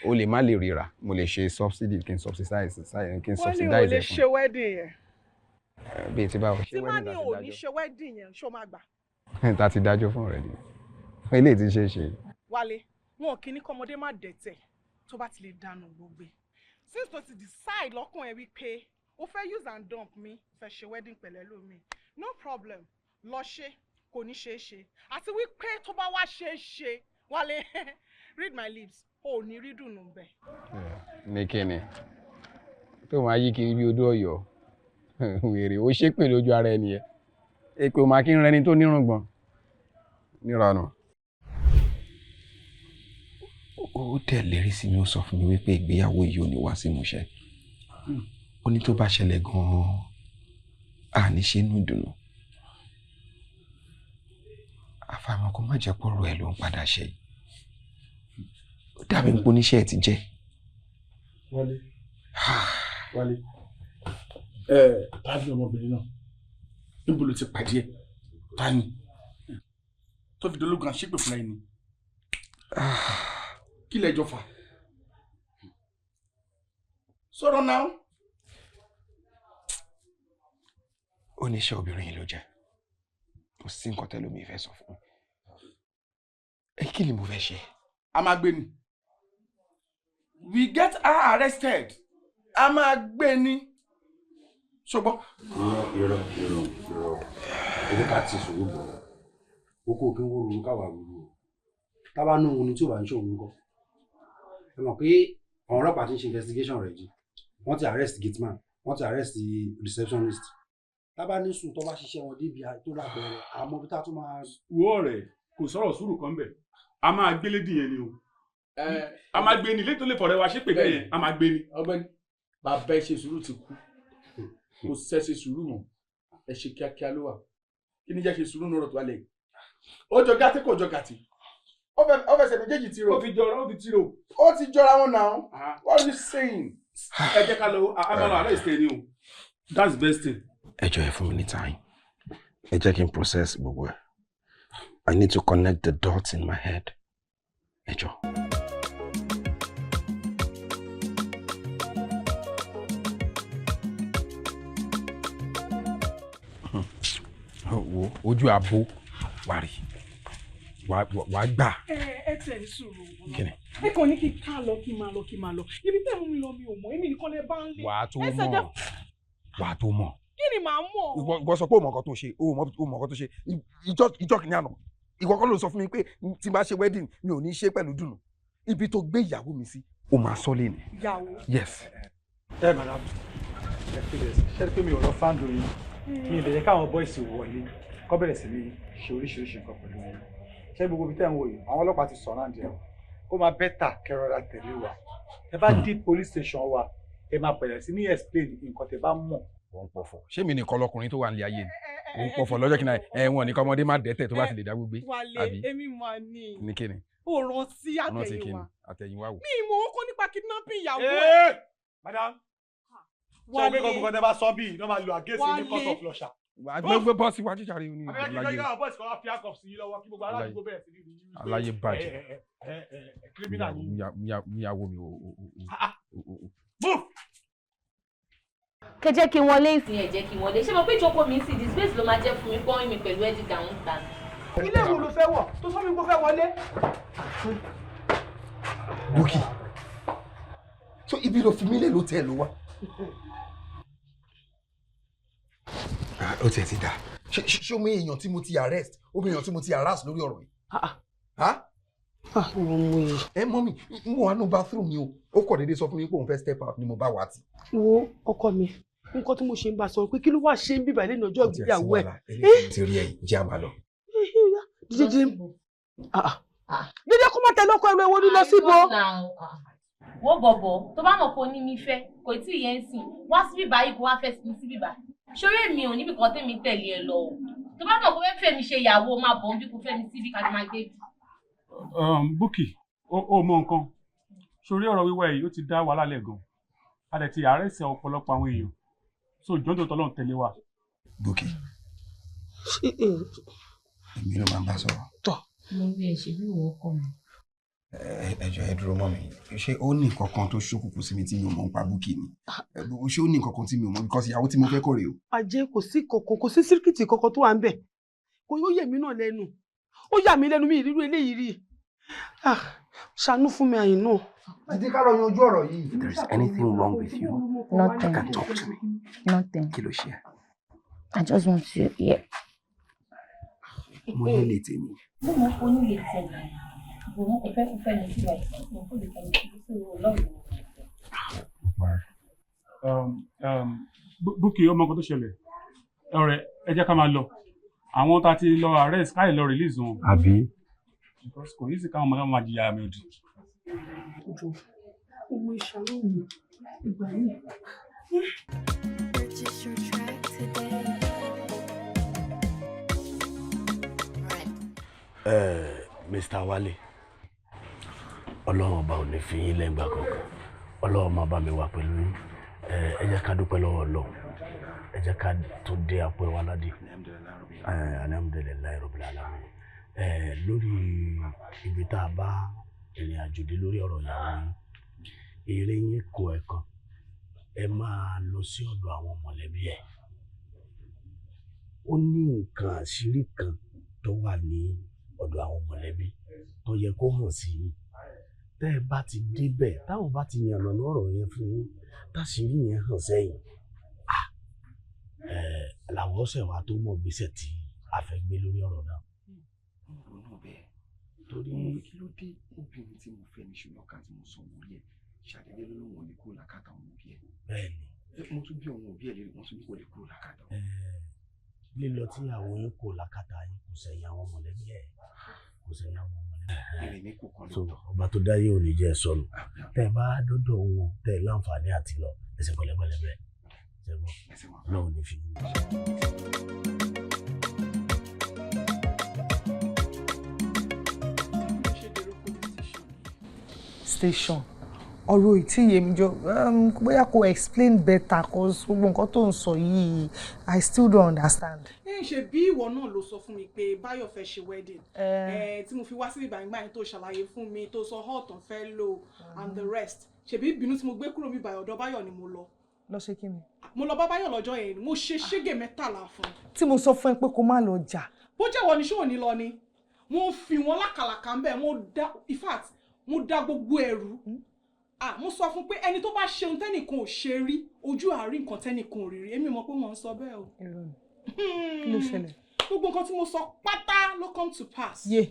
Speaker 9: O lè má lè ríra, mo lè ṣe subsidy kí n subsidize ẹ fún.
Speaker 2: Wọ́n ní o lè ṣe wedding yẹn.
Speaker 9: Bí ti báwo ṣe
Speaker 2: wedding láti dájọ́. Tí máa ní o ní ṣe wedding yẹn, ṣó máa gbà.
Speaker 9: Ta ti dájọ́ fún already. Ilé ti ṣe é ṣe.
Speaker 2: Wálé, wọn kì í ní kọ́mọdé má dẹ̀tẹ̀ tó bá ti lè dànù gbogbo. Since tó ti decide lọ́kàn ẹ wípé o fẹ́ use and dump mi, fẹ́ ṣe wedding pẹ̀lẹ́ lómi. No problem, lọ ṣe, kò ní ṣe é ṣe. Àti wípé tó bá wá ṣe é ṣe, Wálé, read my lips, o ò ní rí dùnú bẹ́ẹ̀.
Speaker 9: Ní kíni? Tó máa yí kiri bí odó Ọ̀yọ́. Wèrè, ó ṣépè lójú ara ẹni ẹ. Èpè ò máa kí ń rẹni tó nírùngbọ̀n. Nírànù. Ó dẹ̀ lérí sí mi, ó sọ fún mi wípé ìgbéyàwó yìí ò ní wá sí ìmúṣẹ. Ó ní tó bá ṣẹlẹ̀ gan-an, a ní ṣe inú ìdùnnú. Àfàìmọ̀ kó má jẹ́ pọ̀rọ̀ ẹ̀ ló ń padà ṣe. dàbí ń poníṣẹ́ ẹ̀ ti jẹ́.
Speaker 4: Wálé tani ọmọbìnrin náà níbo ló ti pàdé ẹ̀ tani tó fi dológun àṣepè fúnra ẹni kí lẹjọ fà sọ̀rọ̀ náà.
Speaker 9: Oníṣẹ́ obìnrin yìí ló jẹ́ kò sí nǹkan tẹ́lómi ìfẹ́ sọ fún mi. Kí ni mo fẹ́ ṣe?
Speaker 4: A máa gbé ni. We get her arrested. A máa gbé ni. Ṣùgbọ́n.
Speaker 8: Irọ́. Èdè ká ti sòwò bọ̀. Oko kí n wo ruru káwa ruru o. Tábà nù òun ni tí ò bá ń ṣe òun kọ́. Ẹ mọ̀ pé àwọn ọlọ́pàá ti ń ṣe investigation rẹ̀ jí. Wọ́n ti arrest gateman. Wọ́n ti arrest receptionist. Tábà ní sùn tó bá ṣiṣẹ́ wọn débi tó lápẹẹrẹ àmọ́ bí tá tó máa.
Speaker 6: Wo ọ̀rẹ́ kò sọ̀rọ̀ sùúrù kan bẹ̀. A máa gbélé dìyẹn ni o. A máa gbé ni létò lè fọ̀rẹ́ wa ṣépè bẹ́ẹ̀ yẹn a máa gbé ni.
Speaker 4: Ọ̀gbẹ́ni bàbá ẹ ṣe sùúrù ti kú kò sẹ́ ṣe sùúrù mọ́ ẹ ṣe kíákíá ló wà kí ni jẹ́ ṣe sùúrù nọ̀rọ̀ tó wà lẹ́yìn. Ó jọ gàtí kò jọ gàtí ó fẹsẹ̀ méjèèjì tiro.
Speaker 6: Ó fi jọra ó fi tiro.
Speaker 4: Ó ti jọra wọn náà. What are you saying?
Speaker 6: Ẹ jẹ́ ká lọ amọ̀nà àlọ́ ìsẹ̀ ni o. That's the best thing.
Speaker 9: Ẹ jọ̀ọ́ ẹ fún mi ní time. Ẹ jẹ́ kí n process gbogbo ẹ̀. I need to connect the dots in my head. Ẹ jọ̀ọ́. Wo ojú abo wà rí wàá gbà.
Speaker 2: Ẹ tẹ̀ ní sùúrù.
Speaker 9: Kíni?
Speaker 2: Ẹ kàn ní kí ká lọ kí máa lọ. Ibi tẹ́ mú mi lọ mi ò mọ̀, èmi nìkan lẹ bá ń lé.
Speaker 9: Wàá tó mọ̀.
Speaker 2: Kí ni màá mọ̀?
Speaker 9: Ìwọ sọ pé o mọ̀ nǹkan tó ṣe, o mọ̀ nǹkan tó ṣe. Ìjọ́ kìíní àná, ìwọ kọ́ ló sọ fún mi pé tí n bá ṣe wedding mi ò ní ṣe pẹ̀lú dùnú. Ibi tó gbé ìyàwó mi sí, o máa sọ lé ni.
Speaker 2: Ìyàwó?
Speaker 9: Yes.
Speaker 12: Madam, ṣe pé mi ò lọ fáńdò yìí, mi ì bẹ̀rẹ̀ káwọn bọ́ìsì wọlé, kọ́ bẹ̀rẹ̀ sí ní ṣe oríṣiríṣi nǹkan pẹ̀lú wọn. Ṣé gbogbo ibi tẹ́ ń wò yìí, àwọn ọlọ́pàá ti sọ̀rọ̀ àǹdí ẹ̀. Ó máa bẹ́tà kẹ́rọ̀ra tẹ̀lé wa. Ẹ bá dé police station wa, ẹ máa bẹ̀rẹ̀ sí ní explain nǹkan tẹ́ bá mọ̀.
Speaker 9: Wọ́n ń pọ̀fọ̀. Ṣé mi nìkan lọkùnrin tó wà nílé ayé ni? Ó ń pọ̀fọ̀ lọ́jọ́ kìnnà wọn ní kọ́mọdé má dẹ́tẹ̀ tó bá ti lè dá gbogbo.
Speaker 2: Wálé, èmi mà ní.
Speaker 9: Ní kíni?
Speaker 2: Ó rántí àtẹ̀yìnwá.
Speaker 9: Àtẹ̀yìnwá wò.
Speaker 2: Mi ìmọ̀ wọn kọ́ nípa kidnapping ìyàwó ẹ̀.
Speaker 12: Madam, ṣé ẹgbẹ́ kan gbogbo ẹ bá sọ bí iná máa lo àgẹ́sì ní court of law ṣá.
Speaker 9: Gbogbo bọ́ọ̀sì wájú jàre ní
Speaker 12: àbẹ̀rẹ̀ kí lọ́jọ́ bọ́ọ̀sì kan wá fi àkọ́ sí lọ́wọ́ kí gbogbo aládùúgbò bẹ̀rẹ̀ sí ní ìlú.
Speaker 9: Aláyé bàjẹ́.
Speaker 12: Criminal ni.
Speaker 9: Níyàwó mi o.
Speaker 12: Move!
Speaker 13: Kẹ jẹ́ kí n wọlé ìsìn ẹ̀ jẹ́ kí n wọlé. Ṣé mo pé ìjókòó mi sí disgrace ló máa jẹ́ fún mi pọ́n mi pẹ̀lú ẹ̀dí gàún ta.
Speaker 2: Ilé wo ló fẹ́ wọ̀ tó sọ mi kó fẹ́ wọlé?
Speaker 9: Bukky, so ibi ló fi mí lè ló tẹ̀ ló wá. Ó tiẹ̀ ti dà. Ṣé omi èèyàn tí mo ti arrest, omi èèyàn tí mo ti harass lórí ọ̀rọ̀ yìí? Ẹ mọ́ mi, n wà nù bathroom mi o. Ó kọ̀ déédéé sọ fún mi pé òun fẹ́ step out ni mo bá wà tí.
Speaker 2: Wo ọkọ mi, nǹkan tí mo ṣe ń bá sọ pé kí ló wá ṣe ń bíbà lẹ́nu ọjọ́ ìgbéyàwó ẹ̀.
Speaker 9: Ti rí ẹ̀yìn, jẹ́ àmà lọ.
Speaker 2: Dídé kó má tẹ̀lé ọkọ ẹ̀rọ ẹ̀wọ̀n ní lọ síbò.
Speaker 13: Wo bọ̀bọ̀ tó bá mọ̀ pé o ní mi fẹ́ kò tí ì yẹn ń sìn wá sí bíbá yìí kó wá fẹ́ sí bíbá. Ṣoré mi ò níbi kan tẹ́mi tẹ̀lé ẹ lọ. Tó bá mọ̀ pé fẹ́ mi ṣe ìyàwó máa bọ̀ bí kò fẹ́ mi síbi ká máa gbé.
Speaker 6: Bukky, ó mọ nǹkan. Sórí ọ̀rọ̀ wíwá yìí ó ti dá wàhálà lẹ̀ gan. A dẹ̀ ti àárẹ̀sẹ̀ ọ̀pọ̀lọpọ̀ àwọn èèyàn. So jọ́ńtò tọ́lọ́run tẹ̀lé wa.
Speaker 9: Bukky. Èmi ló máa ń bá sọ̀rọ̀.
Speaker 13: Tọ́. Mo rí ẹ ṣe bí ìwọ kọ mi.
Speaker 9: Ẹ jọ̀ọ́ ẹ dúró mọ́ mi. Ṣé ó ní nǹkan kan tó ṣókùnkùn sí mi tí mi ò mọ̀ nípa Bukky ni? Ṣé ó ní nǹkan kan tí mi ò mọ̀ because ìyàwó tí mo fẹ́ kọ̀ rèé o?
Speaker 2: Ajé kò sí kọ̀kọ̀ kò sí síríkìtì kankan tó wà ń bẹ̀. Kò yóò yẹ̀ mí náà lẹ́nu. Ó yà mí lẹ́nu mi ìrírú eléyìí rí. Ṣàánú fún mi àyìn náà.
Speaker 8: Àti ká lọ yanjú ọ̀rọ̀ yìí.
Speaker 9: If there is anything wrong with you,
Speaker 7: Nothing.
Speaker 9: you can talk to me.
Speaker 7: Nothing.
Speaker 9: Kí ló ṣe?
Speaker 7: I just want to hear.
Speaker 9: Mo ní lè tèmi.
Speaker 13: Mo mọ̀ pé o ní lè tẹ̀lé. Mo mọ̀ pé fẹ́ mi síbẹ̀. Mo kò lè tẹ̀lé sí ọlọ́run.
Speaker 6: Bukky, ọmọ kan tó ṣẹlẹ̀. Ọ̀rẹ́, ẹ jẹ́ ká máa lọ. Àwọn tá a ti lọ arrest káyè lọ release wọn.
Speaker 9: Àbí?
Speaker 6: Because kò yí sí káwọn ọmọdé máa jìyà àmì òdì.
Speaker 2: Ọmọ ìṣàlọ́ mi ìgbà yìí.
Speaker 14: Mr. Wale, Ọlọ́run ọba ò ní fi yín lẹ́ngbà kankan. Ọlọ́run máa bá mi wà pẹ̀lú yín. Ẹ jẹ́ ká dúpẹ́ lọ́wọ́ Ọlọ́run. Ẹ jẹ́ ká tó dé àpò ẹwà ládé. Alhamdulillahi rabbil alamin. Lórí ibi tá a bá ìrìn àjò dé lórí ọ̀rọ̀ ìyàwó yín, èrè yín kó ẹ̀kan. Ẹ máa lọ sí ọ̀dọ̀ àwọn mọ̀lẹ́bí ẹ̀. Ó ní nǹkan àṣírí kan tó wà ní ọ̀dọ̀ àwọn mọ̀lẹ́bí tó yẹ kó hàn sí yín. Tẹ́ ẹ bá ti débẹ̀, táwọn bá ti yànnà lọ́rọ̀ yẹn fún yín, táṣírí yẹn hàn sẹ́yìn. Làwọn ọ̀sẹ̀ wa tó mọ̀ gbèsè tí a fẹ́ gbé lórí ọ̀rọ̀ náà.
Speaker 9: Torí kí ló dé obìnrin tí mo fẹ́ ní ṣùgbọ́n ká tí mo sọ wọlé ẹ̀ ṣàdédé ló lóun ò lè kúrò lákàtà àwọn òbí ẹ̀.
Speaker 14: Bẹ́ẹ̀ni.
Speaker 9: Mo tún bí àwọn òbí ẹ̀ lérí wọ́n tún ní kò lè kúrò lákàtà.
Speaker 14: Lílọ tí àwọn yín kò lákàtà yín kò sẹ̀yìn àwọn mọ̀lẹ́bí ẹ̀. Kò sẹ̀yìn àwọn mọ̀lẹ́bí ẹ̀.
Speaker 9: Èrè mi kò kọ́
Speaker 14: So
Speaker 9: lóòótọ́.
Speaker 14: ọba tó dáyé ò ní jẹ́ sọnù. Tẹ́ ẹ bá dọ́dọ̀ wọn, tẹ́ ẹ láǹfààní àti lọ, ẹsẹ̀ pẹ̀lẹ́pẹ̀lẹ́ bẹ́ẹ̀. Náà ò ní fi yín.
Speaker 1: Station ọ̀rọ̀ ìtí yèmí jọ bóyá kò explain better cause gbogbo nǹkan tó ń sọ yìí I still don't understand.
Speaker 2: Ṣe bí ìwọ náà ló sọ fún mi pé Báyọ̀ fẹ́ ṣe wedding tí mo fi wá sí ìgbà yẹn tó ṣàlàyé fún mi tó sọ hall tán fẹ́ lò and the rest ṣebí ìbínú tí mo gbé kúrò mi ọ̀dọ̀ Báyọ̀ ni mo lọ.
Speaker 1: Lọ ṣe kí ni.
Speaker 2: Mo lọ bá Báyọ̀ lọ́jọ́ yẹn ni mo ṣe ṣégè 13 fún.
Speaker 1: Tí mo sọ fún ẹ pé kó má lọ jà.
Speaker 2: Bó jẹ́ wọ ni ṣé ò ní lọ ni mo fi wọn lákàlàkà ń bẹ̀ in fact mo dá gbogbo ẹ̀rù. Mo sọ fún pé ẹni tó bá ṣeun tẹ́nìkan ò ṣe rí ojú àárín nǹkan tẹ́nìkan ò rí rí èmi mọ̀ pé wọ́n ń sọ bẹ́ẹ̀ o.
Speaker 1: Kí ló ṣẹlẹ̀?
Speaker 2: Gbogbo nǹkan tí mo sọ pátá ló come to pass.
Speaker 1: Ṣé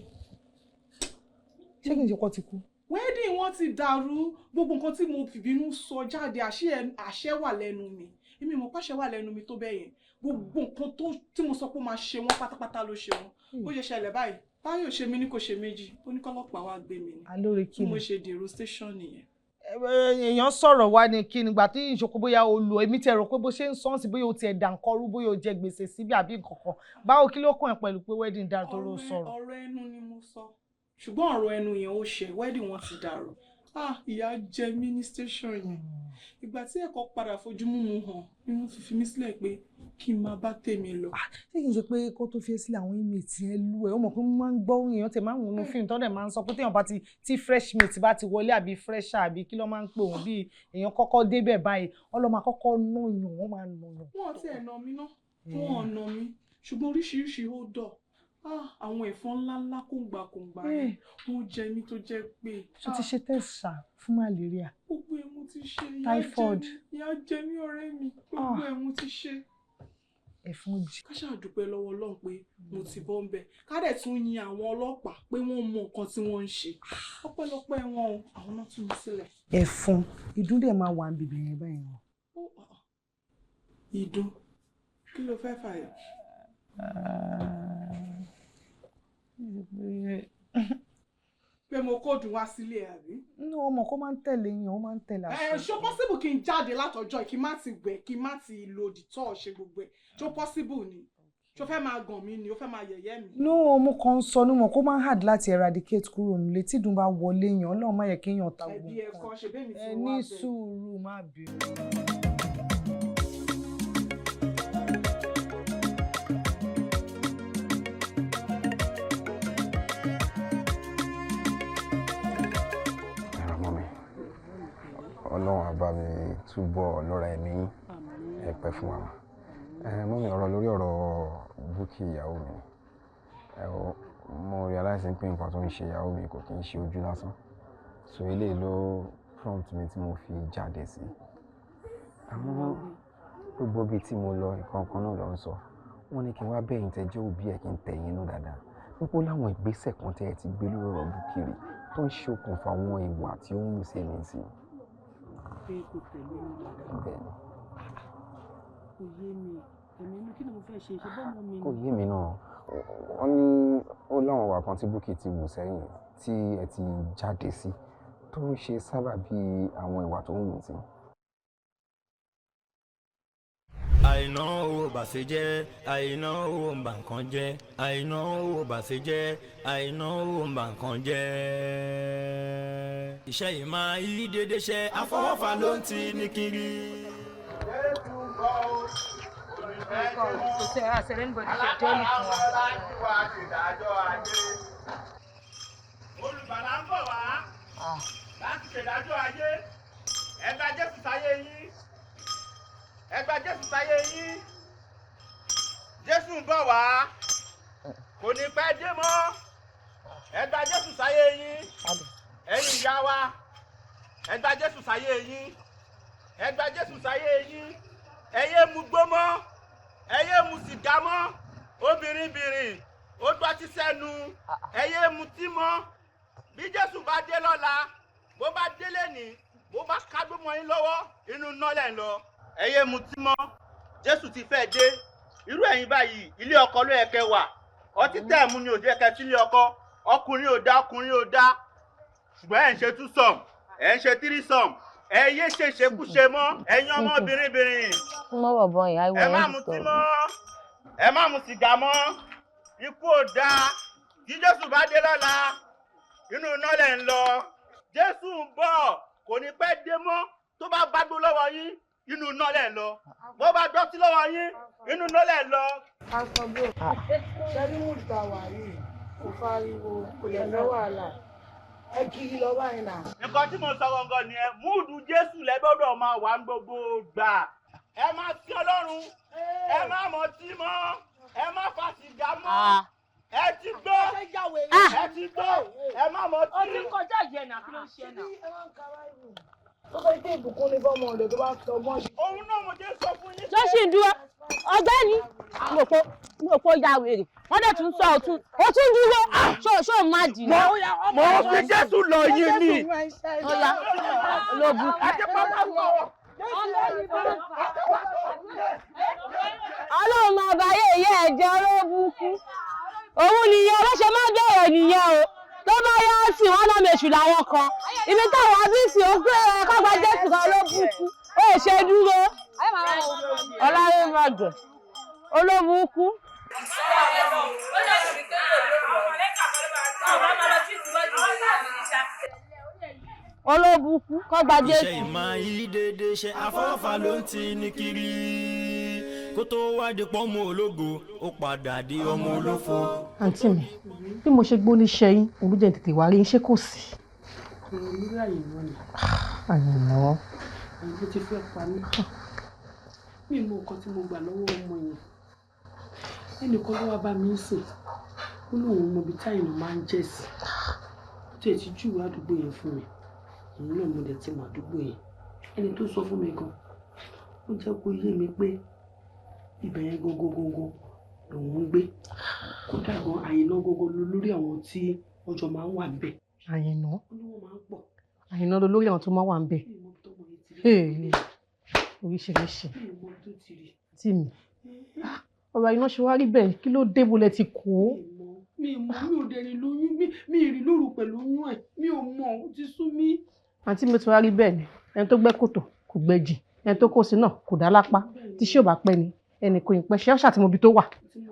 Speaker 1: kí n ṣe kọ́ ti kú?
Speaker 2: Wedding wọn ti dàrú gbogbo nǹkan tí mo fìbínú sọ jáde àṣẹ wà lẹ́nu mi èmi mọ̀ pàṣẹ wà lẹ́nu mi tó bẹ́ẹ̀ yẹn gbogbo nǹkan tí mo sọ pé ó máa ṣe wọ́n pátápátá ló ṣe wọ́n bó ṣe ṣẹlẹ̀ báyìí Báyọ̀ ṣe mí ní kò ṣe méjì ó ní kọ́lọ́pàá wá gbé mi ni.
Speaker 1: Alóore kí ni
Speaker 2: mo ṣe dèrò station nìyẹn.
Speaker 1: Èèyàn sọ̀rọ̀ wá ní kí nígbà tí ìṣòkò bóyá o lò èmi tẹ̀ rò pé bó ṣe ń sọ́n sí bóyá o tiẹ̀ dà nǹkan rú bóyá o jẹ gbèsè síbi àbí nǹkankan báwo kí ló kàn ẹ́ pẹ̀lú pé wedding dàrú tó ló sọ̀rọ̀.
Speaker 2: ọ̀rọ̀ ẹnu ni mo sọ ṣùgbọ́n ọ̀rọ̀ ẹnu yẹn ó ṣe wedding wọn ti dàrú ìyà jẹ mí ní station yẹn ìgbà tí ẹ̀kọ́ padà fojú múmu hàn inú fífi mí sílẹ̀ pé kí n máa bá tèmi lọ.
Speaker 1: ṣé kì í ṣe pé kó tó fi ẹ́ sílẹ̀ àwọn inmate yẹn lú ẹ̀ ó mọ̀ pé mo máa ń gbọ́ èèyàn tẹ̀ máa ń wọnú fíìmù tọ́dẹ̀ máa ń sọ pé téèyàn bá tí fresh mate bá ti wọlé àbí fresher àbí kí ló máa ń pè wọ́n bí èèyàn kọ́kọ́ débẹ̀ báyìí ọlọ́mọ àkọ́kọ́ ná yàn wọ́n máa nà yàn.
Speaker 2: wọ́n ti ẹ̀ nà mí ná wọ́n nà mí ṣùgbọ́n oríṣiríṣi ó dọ̀ àwọn ẹ̀fọn ńláńlá kòǹgbàkòǹgbà yẹn wọ́n jẹ mí tó jẹ́ pé.
Speaker 1: ṣé ti ṣe test ṣá fún malaria.
Speaker 2: gbogbo ẹ̀ mo ti ṣe
Speaker 1: typhoid
Speaker 2: ìyà jẹ mí ọ̀rẹ́ mi gbogbo ẹ̀ mo ti ṣe.
Speaker 1: ẹ̀fọn jì.
Speaker 2: ká ṣáà dúpẹ́ lọ́wọ́ Ọlọ́run pé mo ti bọ́ ń bẹ̀ ká dẹ̀ tún yin àwọn ọlọ́pàá pé wọ́n mọ nǹkan tí wọ́n ń ṣe ọpẹ́lọpẹ́ wọn o àwọn náà tún mi sílẹ̀.
Speaker 1: ẹ̀fọn ìdún dẹ̀ máa wà ń bèbè yẹn báyìí wọn.
Speaker 2: ìdún kí ló fẹ́ fàyà. pé mo kóòdù wá sílé àbí.
Speaker 1: ní ọmọ kó máa ń tẹ̀lé yín ó máa ń tẹ̀lé àṣẹ.
Speaker 2: ṣó possible kí n jáde látọjọ́ kí n má ti wẹ̀ kí n má ti lo dìtọ́ ṣe gbogbo ẹ̀ ṣó possible ni ṣó fẹ́ máa gàn mí ni ó fẹ́ máa yẹ̀yẹ́ mi.
Speaker 1: ní ọmọ kan ń sọ ní mọ̀ kó máa ń hard láti eradicate kúrò nílé tí ìdun bá wọlé yàn Ọlọ́run má yẹ kí èèyàn ta gbogbo
Speaker 2: ẹbí ẹ̀kọ́ ṣe bẹ́ẹ̀ mi ti wá
Speaker 1: bẹ́ẹ̀. ẹ ní sùúrù má bínú.
Speaker 9: Ọlọ́run á bá mi túbọ̀ lọ́ra ẹ̀mí ẹ pẹ́ fún wa. Mọ́mì ọ̀rọ̀ lórí ọ̀rọ̀ Búkì ìyàwó mi mo realize pé nǹkan tó ń ṣe ìyàwó mi kò kí ń ṣe ojú lásán so eléyìí ló prompt mi tí mo fi jáde sí. Àmọ́ gbogbo ibi tí mo lọ ìkankan náà ló ń sọ wọ́n ní kí n wá bẹ̀yìn tẹ́ jẹ́ òbí ẹ̀ kí n tẹ̀yìn inú dáadáa nípò láwọn ìgbésẹ̀ kan tẹ́ ẹ ti gbé lórí ọ̀rọ̀ Búkì rè tó ń ṣokùnfà àwọn ìwà tí ó ń wù sí mi sí.
Speaker 10: Pé kò tẹ̀lé mi lọ́dọ̀. Kò yé mi èmi inú kí ni mo fẹ́ ṣe ṣe bọ́ọ̀mù mi.
Speaker 9: Kò yé mi náà wọ́n ní ó láwọn ìwà kan tí Búkì ti wù sẹ́yìn tí ẹ ti jáde sí tó ń ṣe sábà bí àwọn ìwà tó ń wù sí.
Speaker 3: àìná owó bàṣẹ jẹ́ àìná owó ń bà nǹkan jẹ́ àìná owó bàṣẹ jẹ́ àìná owó ń bà nǹkan jẹ́. iṣẹ́ yìí máa yí dédé ṣe àfọwọ́fà ló ń ti ní kiri.
Speaker 11: Olùgbàlà ń bọ̀ wá láti ṣèdájọ́ ayé. Ẹ gba Jésù sáyé yín. Ẹ gba Jésù sáyé yín. Jésù ń bọ̀ wá. Kò ní pẹ́ dé mọ́. Ẹ gba Jésù sáyé yín. Ẹ̀yin ìyá wa. Ẹ gba Jésù sáyé yín. Ẹ gba Jésù sáyé yín. Ẹ yé mu gbó mọ́. Ẹ yé mu sìgá mọ́. Obìnrin ó gbọ́ tí sẹ́nu. Ẹ yé mutí mọ́. Bí Jésù bá dé lọ́la, bó bá délé ní, bó bá kágbó mọ́ yín lọ́wọ́, inú iná lẹ̀ ń lọ. Ẹ yé mutí mọ́. Jésù ti fẹ́ dé. Irú ẹ̀yin báyìí, ilé ọkọ ló yẹ kẹ́ wà. Ọtí tẹ́ ẹ̀ mú ni ò jẹ́ kẹ́ sílé ọkọ. Ọkùnrin ò dá. Ṣùgbọ́n ẹ̀ ń ṣe 2 sum, ẹ̀ ń ṣe 3 sum. Ẹ yé ṣe ṣekúṣe mọ́. Ẹ̀yin ọmọbìnrin. Ẹ má mutí mọ́. Ẹ má mu sìgá mọ́. Ikú ò dáa. Tí Jésù bá dé lọ́la, inú iná lẹ̀ ń lọ. Jésù ń bọ̀, kò ní pẹ́ dé mọ́. Tó bá gbágbó lọ́wọ́ yín, inú iná lẹ̀ ń lọ. Bó bá dọ́tí lọ́wọ́ yín, inú iná lẹ̀ ń lọ.
Speaker 1: Ṣẹ́ni mú ìta wà yìí, kò fariwo, kò lè lọ́ wàhálà. Ẹ kiri lọ báyìí náà.
Speaker 11: Nǹkan tí mo sọ gangan nìyẹn, múùdù Jésù lẹ́gbọ́dọ̀ máa wà ń gbogbo gbà. Ẹ má sí Ọlọ́run, ẹ má mọtí mọ́, ẹ má fa sìgá mọ́. Ẹ ti gbọ́, ẹ má mọtí.
Speaker 10: Ó ti kọjá ìyẹn náà, kí ló ń ṣe náà?
Speaker 1: Ó sọ pé ìbùkún ní fọ́mọ ọ̀dọ̀ tó bá sọ ọgbọ́n ṣe.
Speaker 11: Òun náà mo jẹ́ sọ fún yín.
Speaker 15: Jọ́sìn dúró, ọ̀gbẹ́ni, mo kò ya wèrè, wọ́n dẹ̀ tún sọ ọ̀tún, ó tún dúró, ṣó má jìnnà.
Speaker 11: Mo fi Jésù lọ yín ni.
Speaker 15: Ọ̀ya, ológun. Ọlọ́run máa báyé ìyá ẹ̀ jẹ́ ológun kú. Òun nìyẹn ló ṣe máa bẹ̀rẹ̀ nìyẹn o. Tó bá yá sí wọn náà mèṣù làwọn kan. Ibi táwọn abísí ó gbé kápá Jésù kan ológun kú. Ó ṣe dúró. Ọlọ́run máa gbẹ̀. Ológun kú. Olóbùkú kọ́ gba Jésù.
Speaker 3: iṣẹ́ ìmọ̀ yìí dédé ṣe àfọwọ́fà ló ń ti ní kiri kó tó wádìí pọ́nmọ́ ológo ó padà di ọmọ olófo.
Speaker 16: àǹtí mi bí mo ṣe gbó níṣẹ́ yín òun ló jẹ́ tètè wá rí yín ṣé kò sí.
Speaker 1: Olórí àyìnbó ni.
Speaker 16: àyìnbó.
Speaker 1: Àyìnbó ti fẹ́ pa mí. Mi mọ nǹkan tí mo gbà lọ́wọ́ ọmọ yẹn. Ẹnìkan ló wá bá mi sìn. Ó lóun mọ ibi táyìnbó máa ń jẹ́ sí. Ó tiẹ̀ ti júwèé àdúgbò yẹn fún mi. Òun náà mo dẹ̀ ti mọ àdúgbò yẹn. Ẹni tó sọ fún mi gan, ó jẹ́ kó yé mi pé ibẹ̀ yẹn gógógógó lòun ń gbé. Kódà gan Àyìnà gógó lórí àwọn tí ọjọ́ máa ń wà níbẹ̀.
Speaker 16: Àyìnà.
Speaker 1: Olówó máa ń pọ̀.
Speaker 16: Àyìnà lórí àwọn tó máa wà níbẹ̀. Oríṣiríṣi. Tí mi. Ọ̀rọ̀ Àyìnà ṣe wá rí bẹ́ẹ̀ kí ló dé bolẹ̀ ti kó.
Speaker 1: Mi ò dẹ̀ rí lóyún, mi ì rí lóru pẹ̀lú oyún ẹ̀, mi ò mọ̀, ó ti sú mi.
Speaker 16: Àǹtí mi ti wá rí bẹ́ẹ̀ ni ẹni tó gbẹ́ kòtò kò gbẹ́ jì ẹni tó kó sí náà kò dá lápá tí ṣé ò bá pẹ́ ni ẹnì kò ì pẹ́ ṣe ọ́ṣà tí mo bi tó wà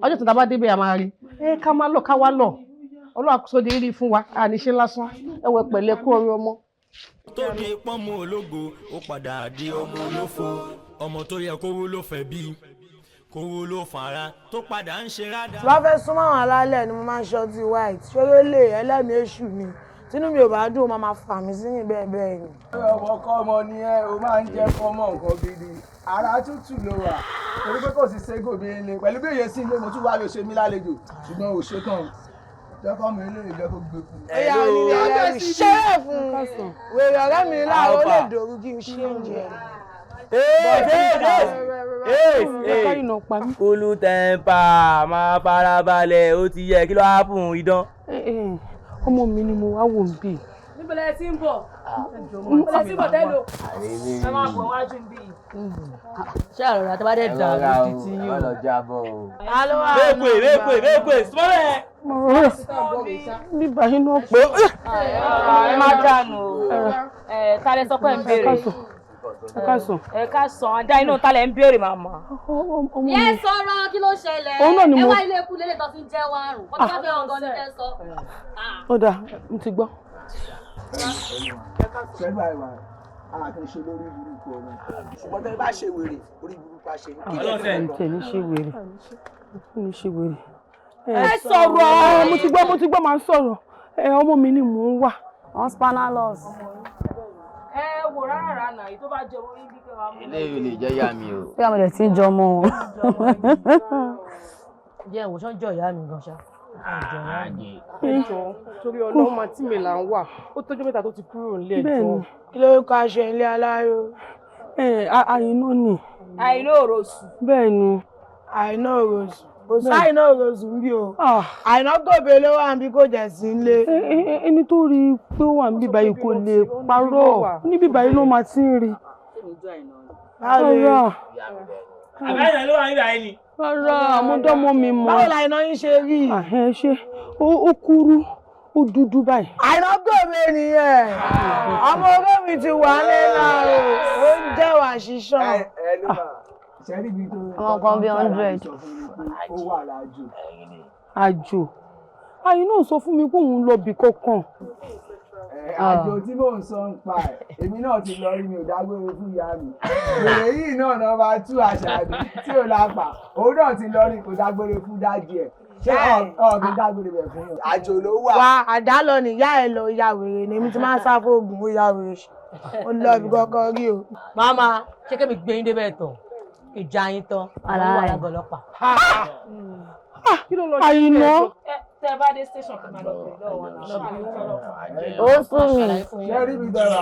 Speaker 16: ọjọ́ tó ta bá débẹ̀ a máa rí ká má lọ ká wá lọ Ọlọ́run àkóso di rí fún wa àníṣe lásán ẹwẹ́ pẹ̀lẹ́ kú orí ọmọ.
Speaker 3: tó di pọ́nmọ́ ológo ó padà di ọmọ olófo ọmọ tó yẹ kó wúlò fẹ́ bí kó wúlò fara tó padà ń ṣe rádà.
Speaker 17: tí wọ́n fẹ́ súnmọ́ àwọn alálẹ̀ ni mo máa ń ṣọtí white ṣóyó lè ẹlẹ́mìí èṣù ni tínú mi ò bá dùn ó máa fà mí sí ní bẹ́ẹ̀ bẹ́ẹ̀ ni.
Speaker 18: ọmọ kọ́mọ ni ẹ o máa ń jẹ́ fọ́mọ nǹkan gidi ara tútù ló wà torí pé kò sí ségò bí ilé pẹ̀lú bí èyí sí ilé mo tún wá lè ṣe mí lálejò ṣùgbọ́n ò ṣe tán jẹ́kọ́ mi ilé ìjẹ́ kó gbé fún mi.
Speaker 17: ẹ̀yà onílé ẹ̀rí ṣẹ́rẹ̀ fún wèrè ọ̀rẹ́ mi láàárọ̀ lè dòrú kí n ṣe oúnjẹ.
Speaker 19: kúlù tẹ́ńpà máa farabalẹ̀ ó ti yẹ kí ló á fún idán.
Speaker 16: ọmọ mi ni mo wá wò ń bì.
Speaker 10: níbo lẹ ti ń bọ̀ níbo lẹ ti ń bọ̀ tẹ́lò ẹ máa bọ̀ wájú bí.
Speaker 15: ṣé àròrà tó bá dẹ̀ dà ló di ti yín o.
Speaker 19: mẹ́kùn sọ́lẹ̀.
Speaker 16: bíbá yín náà pé.
Speaker 15: ẹ má dànù o. ta lẹ sọ pé ń béèrè.
Speaker 16: Ẹ káàsán.
Speaker 15: Ẹ káàsán, adá iná talẹ̀ ń béèrè màmá.
Speaker 13: Yẹ sọ̀rọ̀ kí ló ṣẹlẹ̀?
Speaker 16: Òun náà ni mo.
Speaker 13: Ẹ wá ilé ikú lélẹ̀ tó fi ń jẹ́ wárùn. Wọ́n ti bá fẹ́ ọ̀gán ní fẹ́ sọ.
Speaker 16: Ó dáa, mo ti gbọ́.
Speaker 18: Pẹ̀lú àìwá, àkànṣe lórí burúkú ọmọ. Ṣùgbọ́n tẹ́lẹ̀ bá ṣe wèrè, orí burúkú á ṣe.
Speaker 16: Ǹjẹ́ ní ṣe wèrè? Ní ṣe wèrè?
Speaker 15: Ẹ sọ̀rọ̀.
Speaker 16: Mo ti gbọ́ máa ń sọ̀rọ̀. Ọmọ mi ni mò ń wà.
Speaker 15: On Spanalos. Ẹ wò rárá náà, èyí tó bá jẹ owó yín bí kẹwàá mú.
Speaker 3: eléyìí ò lè jẹ́ ìyá mi o.
Speaker 15: Bí àwọn ẹ̀ tí ń jọ mọ́ wọn. Jẹ́ ìwòsàn jọ ìyá mi gan ṣá.
Speaker 16: Ẹjọ́ torí Ọlọ́run máa tí mi là ń wà. Ó tọ́jú mẹ́ta tó ti kúrò nílé ẹjọ́.
Speaker 17: Bẹ́ẹ̀ni. Kí ló kọ aṣọ ilé aláyọ̀?
Speaker 16: Àìná ni.
Speaker 15: Àìná òrosù.
Speaker 16: Bẹ́ẹ̀ni.
Speaker 17: Àìná òrosù. Kò sí àìná òrosù ń bí o. Àìná GOBE ló wà níbi kò jẹ̀ sí ilé.
Speaker 16: Ẹni tó rí i pé ó wà níbí báyìí kò lè parọ́. Níbí báyìí ló máa ti ń rí. Rárá.
Speaker 19: Àbáyọ̀ ló wà níbà yìí ni.
Speaker 16: Rárá, àmúdọ́mọ mi mọ̀.
Speaker 17: Báwo la iná yín ṣe rí?
Speaker 16: Ẹ ṣe ó kúrú, ó dúdú báyìí.
Speaker 17: Àìná GOBE nìyẹn. Ọmọ ọgọ́ mi ti wà nílá o. Ó ń jẹ́wà ṣíṣàn.
Speaker 18: Ṣẹ́rí ibi tó
Speaker 15: Ọmọ kan bí 100.
Speaker 18: ó wà lájò.
Speaker 16: Àjò. Àìná ò sọ fún mi pé òun lọ bì kankan.
Speaker 18: Àjò tí mò ń sọ ń pa ẹ̀, èmi náà ti lọ rí mi ò dágbére fún ìyá mi. Èrè yìí náà náà bá tú Àṣàbí tí ò lápá. Òun náà ti lọ rí kò dágbére fún dájú ẹ̀. Ṣé ọ̀gbìn dágbére bẹ̀ fún yàn? Àjò ló wà.
Speaker 17: Wà àdá lọ nìyá ẹ̀ lọ ya wèrè ni èmi ti máa ń sá fóògùn ó ya wèrè. Ó lọ ibi kankan rí o.
Speaker 15: Màmá, ṣé kébì gbé yín débẹ̀ tán? Ìjà yín tán. Aláàrẹ̀ ọlọ́pàá.
Speaker 16: Àìná.
Speaker 15: Tẹ́ bá dé station kan máa lọ pè lọ́wọ́ náà.
Speaker 16: Ó sún mi.
Speaker 18: Ṣẹ́rí ibi dára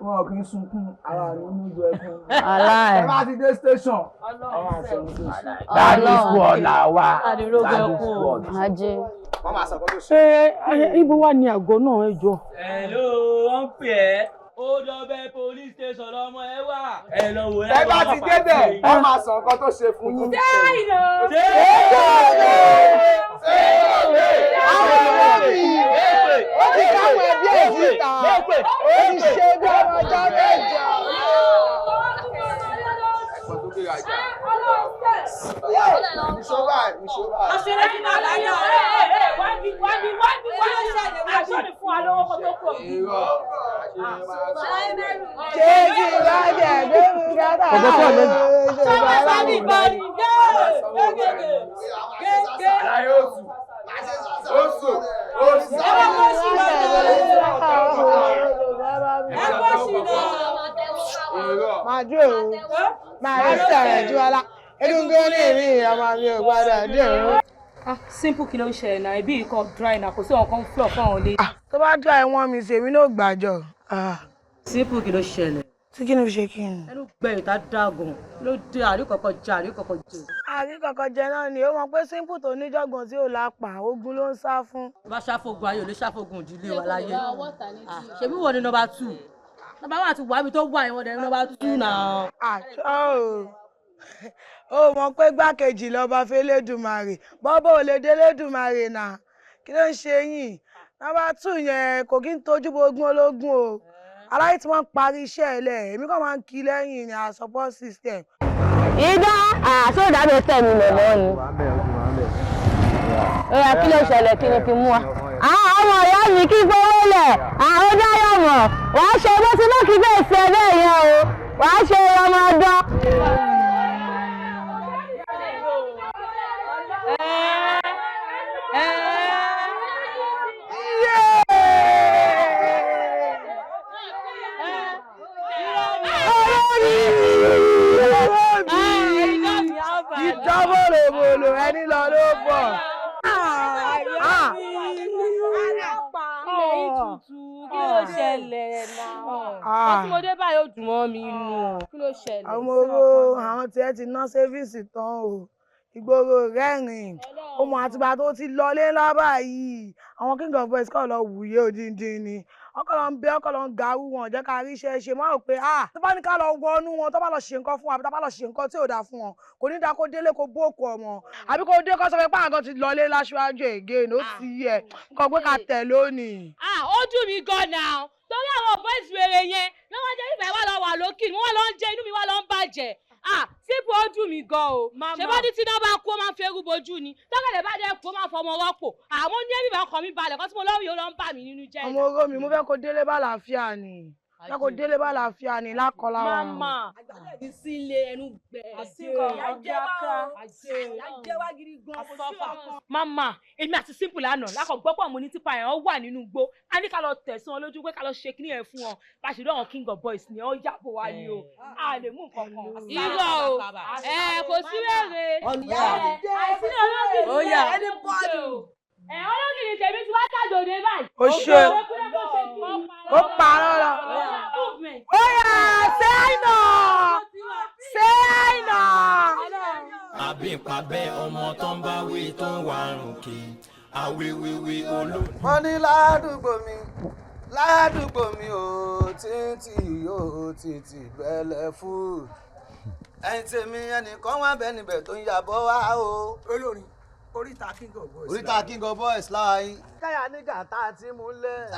Speaker 18: wọn kì í sunkún ara rẹ̀ ní ojú ẹkún.
Speaker 16: Aláì.
Speaker 18: Ẹ bá ti dé station. Àwọn àṣọ ní station.
Speaker 3: That is what la wa.
Speaker 16: Ajé.
Speaker 18: Wọ́n máa sọ fọ́tò sí.
Speaker 16: Ibo wà ní àgọ́ náà ẹ jọ̀ọ́?
Speaker 19: Hello, wọ́n pè ẹ́. Ó dọ̀bẹ̀ police station lọ́mọ ẹ wà. Ẹ lọ wò
Speaker 18: Ẹ bá ti débẹ̀, wọ́n máa sọ nǹkan tó ṣe fún yín.
Speaker 17: Ó ti káwọn ẹbí ẹ̀ síta. Ó ti ṣe bí ọmọ ọjọ́ mẹ́jọ.
Speaker 15: Aṣèré kí náà láyé wá aṣọ́ni fún wa lówó kó tó kù.
Speaker 17: Kéèkì ìbàjẹ́ gbẹ́mí gátà.
Speaker 15: Sọ́wọ́ sábì bọ́ọ̀lì
Speaker 17: Màdú o, màá rí sẹ̀rẹ̀ ju ọlá. Egungun ní ìrìn ọmọ mi ò gbọ́dọ̀ dé o.
Speaker 15: Simple kí ló ń ṣẹlẹ̀ náà, ibi ìkan dry náà, kò sí ọ̀kan flop fún àwọn ilé.
Speaker 17: Tó bá dry wọ́n mi ṣèmi náà gbàjọ.
Speaker 15: Simple kí ló ṣẹlẹ̀.
Speaker 17: Tí kí ni fi ṣe kí ni?
Speaker 15: Ẹnu gbẹ̀yìn tá dágùn ló dé àríkọ̀kọ̀ jẹ àríkọ̀kọ̀ jẹ.
Speaker 17: Àríkọ̀kọ̀ jẹ náà ni ó mọ̀ pé Simple tó níjọ̀gbọ̀n tí ò lápá ogun ló ń sá fún.
Speaker 15: Bá ṣàfògùn ayò lè ṣàfògùn ìdílé wa láyé. Ṣèbí wọ́n ní number 2. Number 1 àti wàmí tó wà ìwọ̀n dẹ̀ number 2 náà.
Speaker 17: Ó mọ̀ pé gbákejì lọ́ba f'Elédùmarè bọ́bọ́ ò lè d'Elédùmarè náà kí ló ń ṣe yín number 2 yẹn kò kí ń tójú bógún ológun o aláyé tí wọ́n ń parí iṣẹ́ ẹ̀ lẹ̀ èmi kàn máa ń kí lẹ́yìn ní our support system.
Speaker 7: Ìdá àṣọ̀dá bẹ tẹ̀ mí lọ́wọ́ ni. Ẹ̀yà kí ló ṣẹlẹ̀ kí ni kí mú wa. Àwọn ọmọ ìyá mi kí gbówó lẹ̀, àwọn dáyọ̀ mọ̀, wàá ṣe bó ti náà kí bẹ́ẹ̀ ṣe bẹ́ẹ̀ yẹn o, wàá ṣe ọmọ ọdún.
Speaker 17: Ìjábọ̀lòbòlò ẹni lọ ló bọ̀.
Speaker 15: Kí ló ṣẹlẹ̀ náà? Wọ́n tí mo dé báyìí ó dùn mọ́ mi inú. Kí ló ṣẹlẹ̀?
Speaker 17: Àwọn owó àwọn tiẹ̀ ti ná sẹ́fíìsì tán o. Ìgboro rẹ́rìn ọmọ àtìgbà tó ti lọlé ńlá báyìí àwọn king of boys kọ́ lọ wùyé odindi ni ọkọ̀ lọ ń bẹ ọkọ̀ lọ ń garú wọn jẹ́ ká rí iṣẹ́ ṣe máa rò pé tó bá ní ká lọ wọnú wọn tó bá lọ ṣe nǹkan fún wọn àbí tó bá lọ ṣe nǹkan tí ò dáa fún wọn kò ní dáa kó délé kó bóòkù ọmọ àbí kó dé kó sọ pé pàǹkan ti lọlé láṣíwájú again ó ti yẹ nǹkan pé ká tẹ̀ lónìí.
Speaker 15: Ó dùn mí gan náà torí àwọn boys wèrè yẹn ló wá jẹ́ ìfẹ́ wà lọ wà lókè ni wọ́n lọ ń jẹ inú mi wà lọ ń bàjẹ́ sípò ó dùn mí gan o ṣé bá ní tí náà bá kú ó máa ń ferú bojú ni tọ́kẹ̀lẹ̀ bá dẹ́ kú ó máa fọmọ rọ́pò àmọ́ ní ẹ̀mí bá kọ́ mi balẹ̀ kọ́ tí mo lọ́wọ́ yóò lọ ń bà mí nínú jẹ́.
Speaker 17: ọmọ oró mi mo fẹ́ kó délé bá làáfíà ni fẹ́ kó délé bá làáfíà ni lákọlá wa.
Speaker 15: mama àgbàdo ní sí ilé ẹnu gbẹ àjẹwà gidi gan mama èmi àti simple lánàá lákọ̀ gbọ́pọ̀ mo ní tipa ẹ̀ ọ́ wà nínú igbó a ní ká lọ tẹ̀sán wọn lójú pé ká lọ ṣe kíní ẹ̀ fún wọn bá ṣe dán king of boys ni ọ́ yàgò wá ni o a lè mú nǹkan kan. irọ́ o kò sí wẹ́rẹ́ àìsí ní olókìní ẹni bọ́ọ̀lù olókìní tèmi ti wá ṣàjòdè báyìí.
Speaker 17: o ṣe ó parọ́ lọ. ó yá ṣe àìnà ṣe àìnà.
Speaker 3: àbípabẹ́ ọmọ tó ń bá wí tó ń wà rùnkè àwíwíwí olú.
Speaker 18: wọ́n ní ládùúgbò mi ò títí yóò títí bẹ́lẹ̀ fún ẹ̀yin tèmi ẹnìkan wá bẹ́ẹ̀ níbẹ̀ tó ń yàbọ̀ wá o. olórin oríta king of boys. oríta king of boys láàyè. káyà ní gàtá tí mú lẹ̀.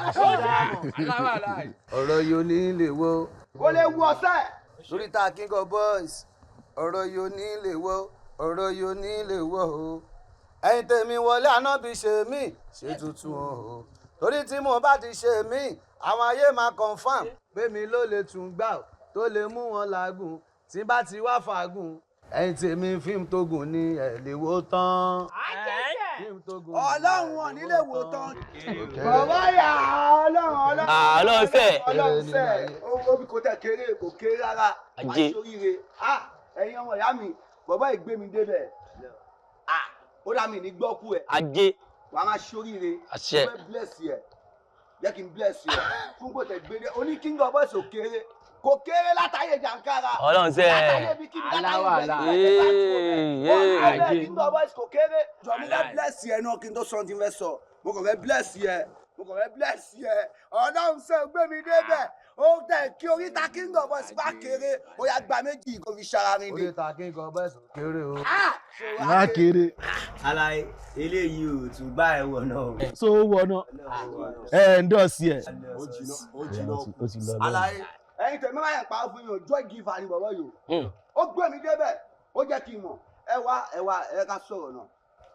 Speaker 18: ọ̀rọ̀ yóò ní lè wo. kò lè wú ọ̀sẹ̀. oríta king of boys. ọ̀rọ̀ yóò ní lè wo. ọ̀rọ̀ yóò ní lè wo o. ẹ̀yin tèmi wọlé ànábì ṣe mí ṣe tuntun o. torí tí mo bá ti ṣe mí àwọn ayé máa confam pé mi ló lè tún gbà tó lè mú wọn làágùn tí bá ti wá fàágùn. ẹ̀yin tèmi fíìmù tó gùn ní ẹ̀ lè wò tán. ọlọ́run wọn nílé wò tán. bàbá yà ọlọ́run sẹ́ owó bí kò tẹ̀ kéré kò kéré rárá wá sóríire. ẹ̀yin ọmọ ìyá mi bàbá ìgbé mi débẹ̀ ó dá mi ní gbọ́kú ẹ̀. wàá máa sóríire ó fẹ́ bless yẹ jẹ́ kí n bless yẹ fún kò tẹ̀ gbé dé oní king of boys ò kéré kò kéré látàyè jàǹkàrà.
Speaker 19: ọlọ́run sẹ́
Speaker 18: aláwàlá king of boys kò kéré. jọ mo fẹ́ bless yẹ náà kí n tó sọ ti fẹ́ sọ mo kàn fẹ́ bless yẹ ọlọ́run sẹ́ gbé mi débẹ̀ ó tẹ̀ kí oríta king of boys bá kéré ó yá gba méjì kó fi ṣara mi ni. oríta king of boys ò kéré o.
Speaker 4: má kéré.
Speaker 19: alaye eléyìí ò tún bá ẹ wọ náà.
Speaker 4: so ó wọ náà ẹ ń dọ̀sí ẹ.
Speaker 18: ó ti lọ alaye ẹ̀yin tẹ̀mí máa yẹn pa fún yín o joy giver ni bàbá yìí ó gbé mi débẹ̀ ó jẹ́ kí n mọ̀ ẹ ká sọ̀rọ̀ náà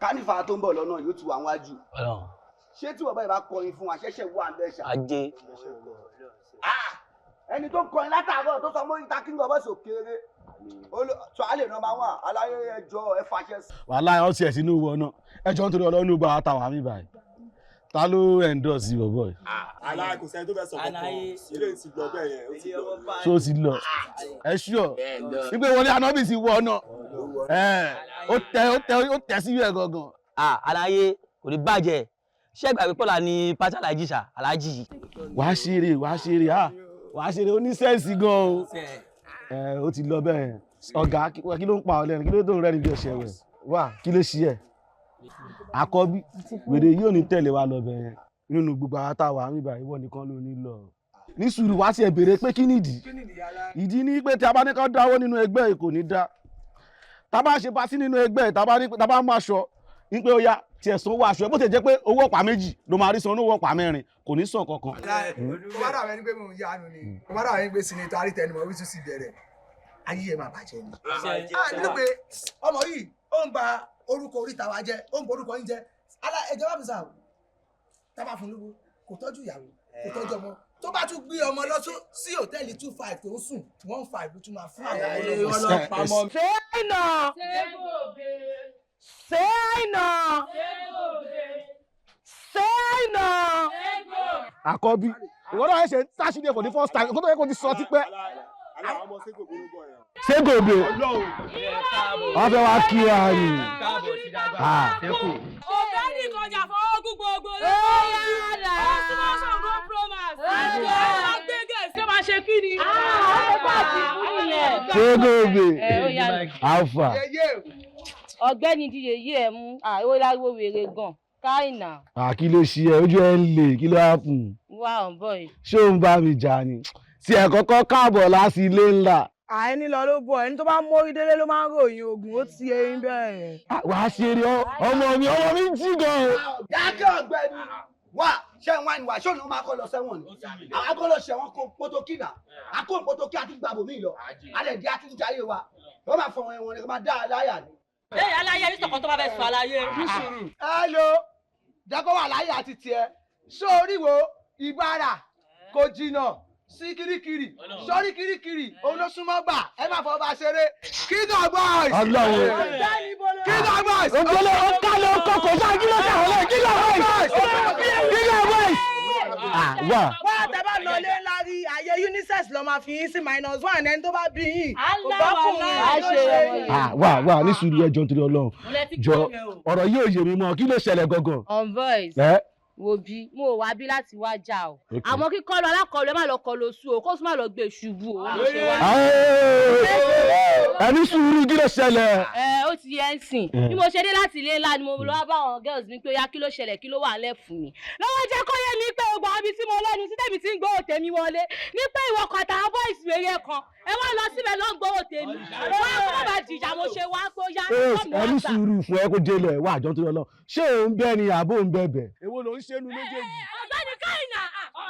Speaker 18: kánífà tó ń bọ̀ lọ́nà yóò ti wà wájú ṣé tí bàbá yìí bá kọrin fún wa ṣẹ̀ṣẹ̀ wà ń bẹ̀ ṣá. ẹni tó kọrin látàárọ̀ tó sọ mọ́ ìta king of boys òkèèrè sọ àlè nọ́mbà wọn aláyé ẹjọ́ ẹ fàṣẹ sí.
Speaker 4: wàhálà ọtí ẹ sínú ìwọ náà ẹjọ́ nítorí Ọlọ́run bá àtàwọn àmì báyìí ta ló endorse bọ̀bọ̀ yìí.
Speaker 20: aláì kò sẹ́ni tó fẹ́ sọ kankan ilé ti lọ bẹ́ẹ̀ yẹn ó ti lọ.
Speaker 4: so ti lọ ẹ ṣúọ wípé wọlé anábì ti wọ náà ó tẹ sí ìwé gangan.
Speaker 19: aláyé kò ní bàjẹ́ ṣé ìgbàgbé pọ́lá ni pátá alájí ṣá alájí.
Speaker 4: wàá ṣeré oníṣẹ́ẹ̀sì gan o ó ti lọ bẹ́ẹ̀ ọ̀gá kí ló ń pa ọ lẹ́nu kí ló tó ń rẹ́ni bí ọ̀ṣẹ́ rẹ̀ wá kí ló ṣí ẹ̀ àkọ́bí wèrè yóò ní tẹ̀lé wa lọ bẹ̀rẹ̀ nínú gbogbo àtàwà àmìbà ìwọ nìkan ló ní lọ ní sùúrù wá sí ẹ béèrè pé kí nìdí ìdí ní pé tí a bá ní ká dáwọ́ nínú ẹgbẹ́ kò ní dá tá a bá ṣe pàtí nínú ẹgbẹ́ tá a bá máa ṣọ ní pé ó yá tí ẹ̀ sanwó aṣọ ẹ bó ti jẹ́ pé owó ọ̀pá méjì ló máa rí san owó ọ̀pá mẹ́rin kò ní sàn kankan.
Speaker 18: ó bá dàbẹ́ ní pé mò ń yánu ni ó bá dàbẹ́ ní pé sinetọ arítẹnumọ́ wí tún sí bẹ̀rẹ̀ ayé ẹ̀ máa bàjẹ́ ni. nínú pé ọmọ yìí ó ń ba orúkọ oríta wa jẹ́ ó ń bo orúkọ yín jẹ́ ẹjọ́ bá mi sà tábà fún lówó kò tọ́jú ìyàwó kò tọ́jú ọmọ tó bá tún gbé ọmọ lọ sí hòtẹ́ẹ̀lì 25 tó ń sùn 15 ló tún máa fún àwọn ọlọ́pàá.
Speaker 17: ṣé àìnà ṣé àìnà ṣé àìnà.
Speaker 4: àkọ́bí ìwọ náà ṣe ń táṣídẹ̀ for the first time kó tó yẹ kó ti sọ tipẹ́. Ségòbè wọ́n fẹ́ wá kí wa ni.
Speaker 15: ọ̀gá ní ìkọjà fọwọ́gún gbogbo lórí ọ̀sùnmọ́sọ̀gbọ́ promas ọ̀gbẹ́gẹ̀ ṣé máa ṣe kí ni.
Speaker 4: Ségòbè alfa.
Speaker 7: ọ̀gbẹ́ni díje yí ẹ mú ìwé láriwo wèrè gan káìnà.
Speaker 4: kí ló ṣe ẹ ojú ẹ ń lè kí ló happen.
Speaker 7: wá on boy.
Speaker 4: ṣé ò ń bá mi jà ni tí ẹ kọ́kọ́ káàbọ̀ láti ilé ńlá.
Speaker 17: àìní lọ ló bọ ẹni tó bá mórí délé ló máa ń ròyìn ogun ó ti eyín bẹ́ẹ̀.
Speaker 4: wà á ṣeré ọmọ mi ń jí gan o.
Speaker 18: dákẹ́ ọ̀gbẹ́ni wá
Speaker 8: ṣé wọn ni wà ṣé òun máa kọ́ lọ sẹ́wọ̀n ni àwọn akọ́ lọ ṣẹ̀wọ̀n kó pótókì náà akó pótókì àti gbàbọ̀ mí lọ alẹ́ di àti jayé wa wọ́n máa fọwọ́n ẹ̀wọ̀n ni kò máa dá aláyà ni.
Speaker 19: ẹ aláyé ní sọ̀kan tó bá fẹ́ sọ aláyé.
Speaker 18: ẹ lo jẹ́kọ̀ wà láyé àti tiẹ̀ sórí wo ìbára kò jìnnà sí kirikiri sórí kirikiri òun ló súnmọ́ gbà ẹ má fọwọ́ bá ṣeré Kingdom Boys. Kingdom Boys.
Speaker 14: ògbólé ọ̀kálẹ̀ ọkọ̀ kò sá kí ló kà wọlé Kingdom Boys. Kingdom Boys.
Speaker 17: wá tẹ́bá lọ lé ńlá rí àyè unisex lọ máa fi yín sí -1 ẹni tó bá bí yín kò bá kùn yín.
Speaker 14: wà ní sùúrù ẹjọ́ nítorí Ọlọ́run jọ ọ̀rọ̀ yìí ò yé mi mọ́ kí ló ṣẹlẹ̀ gangan.
Speaker 15: On voice wo bí mo wá bí láti wá jà o àmọ́ kíkọ́ lọ alákọ̀ọ́lù ẹ má lọ kọ lóṣù o kó sì má lọ gbé ṣubú o.
Speaker 14: ẹni sùúrù kí ló ṣẹlẹ̀.
Speaker 15: ó ti yẹ ń sìn bí mo ṣe dé láti ilé ńlá ni mo lọ bá àwọn girls mi pé ó yá kí ló ṣẹlẹ̀ kí ló wà ńlẹ̀ fún mi. lọ́wọ́ jẹ́ kó yé mi pé gbogbo àbí tí mo lẹ́nu sí tèmi tí ń gbówó tèmi wọlé ní pé ìwọ kan àtàwọn boys wèrè kan ẹ wá lọ síbẹ̀ lọ́ gbówó tèmi wọ́n á kọ́ bá jìjà mo ṣe wá kó yá.
Speaker 14: ẹni sùúrù fún ẹ kó délẹ̀ wà àjọ nítorí Ọlọ́run ṣé òun bẹ́ẹ̀ ni àbó òun bẹ́ẹ̀ bẹ́ẹ̀. èwo ló ń ṣe nu méjèèjì.
Speaker 15: ọ̀gbẹ́ni káyìnà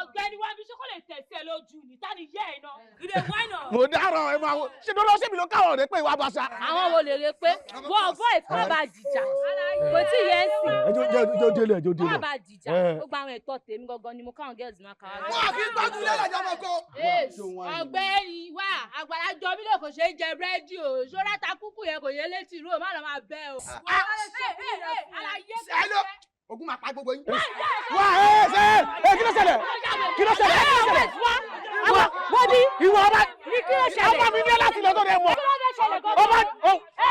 Speaker 15: ọ̀gbẹ́ni wa bí ṣé kò lè tẹ̀sí ẹ lójú ní tani yẹ ẹ náà ìdè wáìnà.
Speaker 14: mo dáràn ẹ máa wo ṣé tó lọ síbi ló káwọn rẹ pé ìwà bàṣà.
Speaker 15: àwọn wo lè rè pé wọ́n voice kọ́ bá jìjà kò tí ì yẹ ń sìn.
Speaker 14: ẹjọ́ délẹ̀ ẹjọ́ délẹ̀.
Speaker 15: kọ́ bá jìjà ó gba àwọn ẹ̀tọ́ tèmi gangan ni mo káwọn girls máa kà wá.
Speaker 18: wọ́n àfi gbájú lẹ́lẹ̀ jọmọ kó.
Speaker 15: ọ̀gbẹ́ni wa àgbàlá jọ mí lè kò ṣe é jẹ búrẹ́dì o ṣọ́ra ta kúkú yẹn kò yẹ létí ìró má lọ máa bẹ́ o.
Speaker 18: ogun máa pa gbogbo yín.
Speaker 14: wá kí ló ṣẹlẹ̀ kí ló ṣẹlẹ̀
Speaker 15: wọ́n bí
Speaker 14: ìwọ ọba
Speaker 15: kí ló ṣẹlẹ̀
Speaker 14: ọba mi ní láti lọ tó rẹ mọ ọba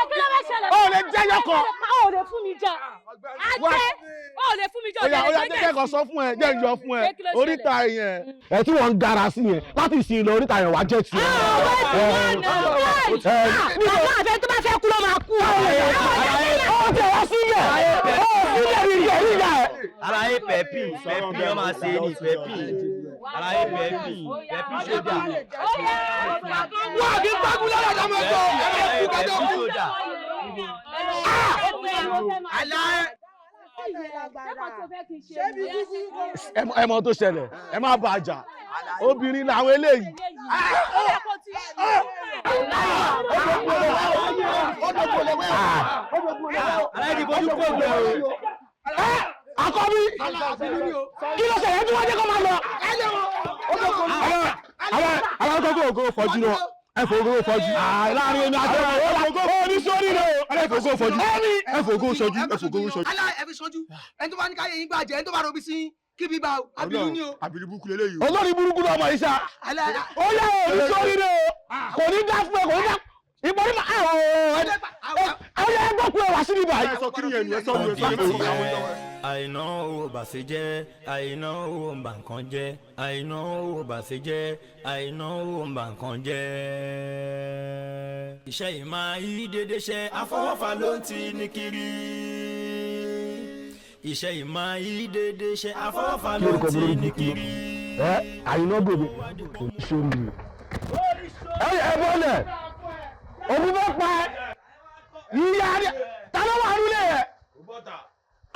Speaker 15: kí ló fẹ́ ṣẹlẹ̀
Speaker 14: ó lè jẹ́ yọkọ.
Speaker 15: ó lè fún mi jẹ ajẹ́ ó lè fún mi jẹ.
Speaker 14: oya jẹ́ kó sọ fún ẹ jẹ́ ìjọ fún ẹ oríta yẹn. ẹ tí wọ́n ń gara sí yẹn láti ìsìn lọ oríta yẹn wá jẹ́ tiẹ̀.
Speaker 15: bàbá àbẹ tó bá fẹ́ kú ló máa kú.
Speaker 14: ó tẹ̀ wá sílẹ̀ ó sílẹ̀ ìyẹ̀ ìyẹ̀.
Speaker 3: Alaye pẹ̀pì ọmọ ṣe ní pẹ̀pì alaye pẹ̀pì sójà.
Speaker 18: wọ́n àbí gbájú lẹ́lẹ̀ jọmọ kó ẹ̀rọ kú kájọ kú.
Speaker 8: Alaye.
Speaker 14: ẹ mọ tó ṣẹlẹ̀ ẹ má bá a jà obìnrin làwọn eléyìí.
Speaker 3: aláìní bójú kò gbẹ o.
Speaker 14: Àkọ́bí kí ló ṣẹlẹ̀ tí wọ́n jẹ́ kó máa lọ. àwọn akọ́kọ́ ògo fọ́jú náà ẹ fò ògo fọ́jú. láàrin èmi àti ọ̀rọ̀ ní sórí rẹ̀ o ẹ fò ògo fọ́jú ẹ fò ògo sọ́jú ẹ fò ògo sọ́jú.
Speaker 8: ẹ fi sọ́jú ẹni tó bá ní káyé yín bàjẹ́ ẹni tó bá rọbí sí kí bí bá o àbílú ni o.
Speaker 14: àbílú burúkú lélẹ́yìí o. olórí burúkú náà mọ̀ ìṣá. ó yà ó ní sórí rẹ̀ o kò ní dá fún ẹ kò ní dá ìbọn ní ma àwọn ẹgbẹ́ kú ẹ wá sí níbà yìí.
Speaker 3: àìná owó bàṣẹ jẹ́ àìná owó bàǹkan jẹ́ àìná owó bàṣẹ jẹ́ àìná owó bàǹkan jẹ́. iṣẹ́ yìí máa yí dédé ṣe àfọwọ́fà ló ń ti ní kiri. iṣẹ́ yìí máa yí dédé ṣe àfọwọ́fà ló ń ti ní kiri.
Speaker 14: àìná bèbè kò ní sórí rẹ̀. ẹ bọ́lẹ̀ òbí bá pa ìyá rẹ̀ ta ló wà nílé rẹ̀.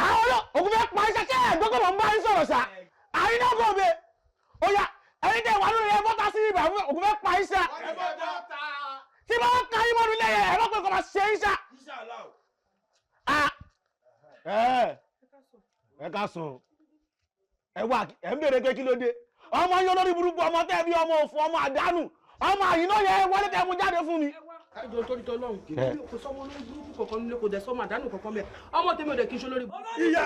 Speaker 14: àwọn òbí bá pa iṣẹ́ kẹ́ ẹ̀ gbọ́dọ̀ ń bá ń sọ̀rọ̀ sá àyínà gòbè ó yá ẹni tẹ́ wà nílé rẹ̀ bọ́ta sí ibà òbí bá pa iṣẹ́ tí bá ka yín mọ́ nílé rẹ̀ ẹ̀ bá pẹ́ kọ́ máa ṣe iṣẹ́. ẹ ká sùn ẹ wà ẹ ń bèrè pé kí ló dé ọmọ yín olórí burúkú ọmọ tẹ́ bí ọmọ òfò ọmọ àdánù ọmọ àyínà yẹn wọlé tẹ́ mú jáde fún mi.
Speaker 16: ẹjọ torí tọ lọhùn kí kò sọmọ lórí burúkú kankan nílé kò dẹ sọmọ àdánù kankan bẹ́ẹ̀ ọmọ tèmi ò dẹ kí n ṣe lórí.
Speaker 6: ìyá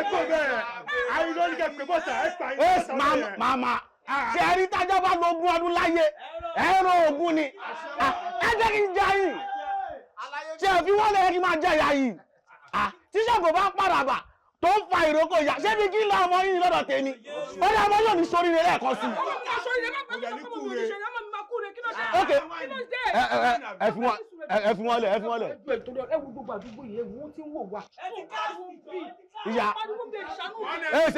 Speaker 6: ẹ̀kọ́ bẹ́ẹ̀ àyínà ní kẹfẹ bọta ẹ pa yín.
Speaker 14: màmá ṣẹ́rí tájọ́ bá lo ogún ọdún láyé ẹ̀rọ ogún ni ẹ jẹ́ kí n jẹ yìí ṣe é fi wọ́n lè kí n máa jẹ ìyá yìí tíṣà kò bá pàràbà tó ń fa ìrókò ìyá ṣé bí kí n lọ ọmọ yìí lọ́dọ̀ tèmi ó ní ọmọ yóò ní sórí rẹ̀ lẹ́ẹ̀kan sí i. ok ẹ fi wọn lẹ̀.
Speaker 16: ẹ wo gbogbo àdúgbò yìí ewu tí ń wò wá.
Speaker 14: ìyá ẹ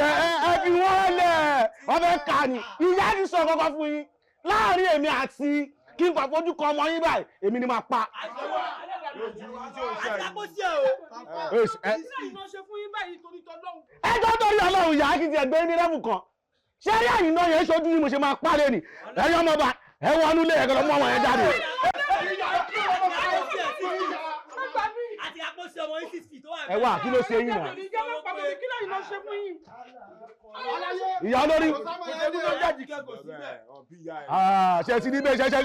Speaker 14: fi wọn lẹ̀ wọ́n fẹ́ kà ní ìyá ti sọ kọ́kọ́ fún yín láàrin èmi àti kí n pàfojú kan ọmọ yín báyìí èmi ni máa pa. ẹjọ́ torí ọlọ́run yàrá kìí ti ẹgbẹ́ ní rẹ́mù kan ṣé rí àyìnbó yẹn ṣojú ni mo ṣe máa pálẹ̀ ni ẹ̀yin ọmọọba ẹ wọnú lé ẹ̀kọ́ lọ́mọ ọmọ yẹn jáde. ẹ wá kí ló ṣe yín náà. ìyá olórí. ṣe ti ní bẹ́ẹ̀ ṣe pé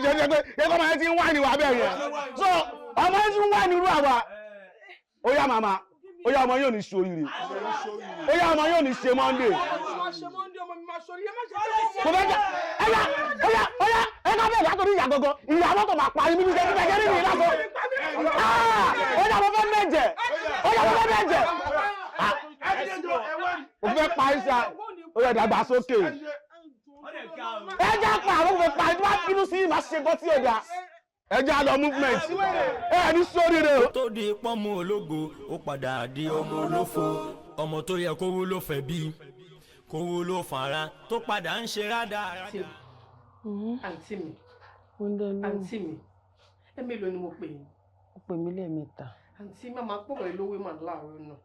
Speaker 14: ẹ̀kọ́ ọmọ yẹn ti ń wá ní wà bẹ́ẹ̀ yẹn so ọmọ yẹn ti ń wá ní irú àwa ó yá màmá ó yá ọmọ yóò ní ṣoríire ó yá ọmọ yóò ní ṣe Monday. kò fẹ́ jẹ́ ẹ ká bẹ̀rẹ̀ látòrí ìyá gangan ìyàwó tó máa parí mímú sẹ́yìn bẹ́ẹ̀ nínú ìlànà ó yá mo fẹ́ mẹ́jẹ̀ ó yá mo fẹ́ mẹ́jẹ̀ ó fẹ́ parí sa ó yá dàgbà sókè ẹ jẹ́ pa àwọn òfin parí tí wọ́n bínú sí ìmọ̀ ṣe gbọ́ tí ó dá ẹ jẹ́ lọ movement ẹ ní sóríire o.
Speaker 3: tó di pọ́nmú ológo ó padà di ọmọ olófo ọmọ tó yẹ kó wúlò fẹ́ bí kó wúlò fara tó padà ń ṣe rádaràdà.
Speaker 16: àǹtí mi àǹtí mi ẹ mélòó ni mo pè yín.
Speaker 10: ó pè mí lẹ́ẹ̀mẹ́ta.
Speaker 16: àǹtí màmá pọ̀rọ̀ ẹ lówó mà láàárọ̀ náà.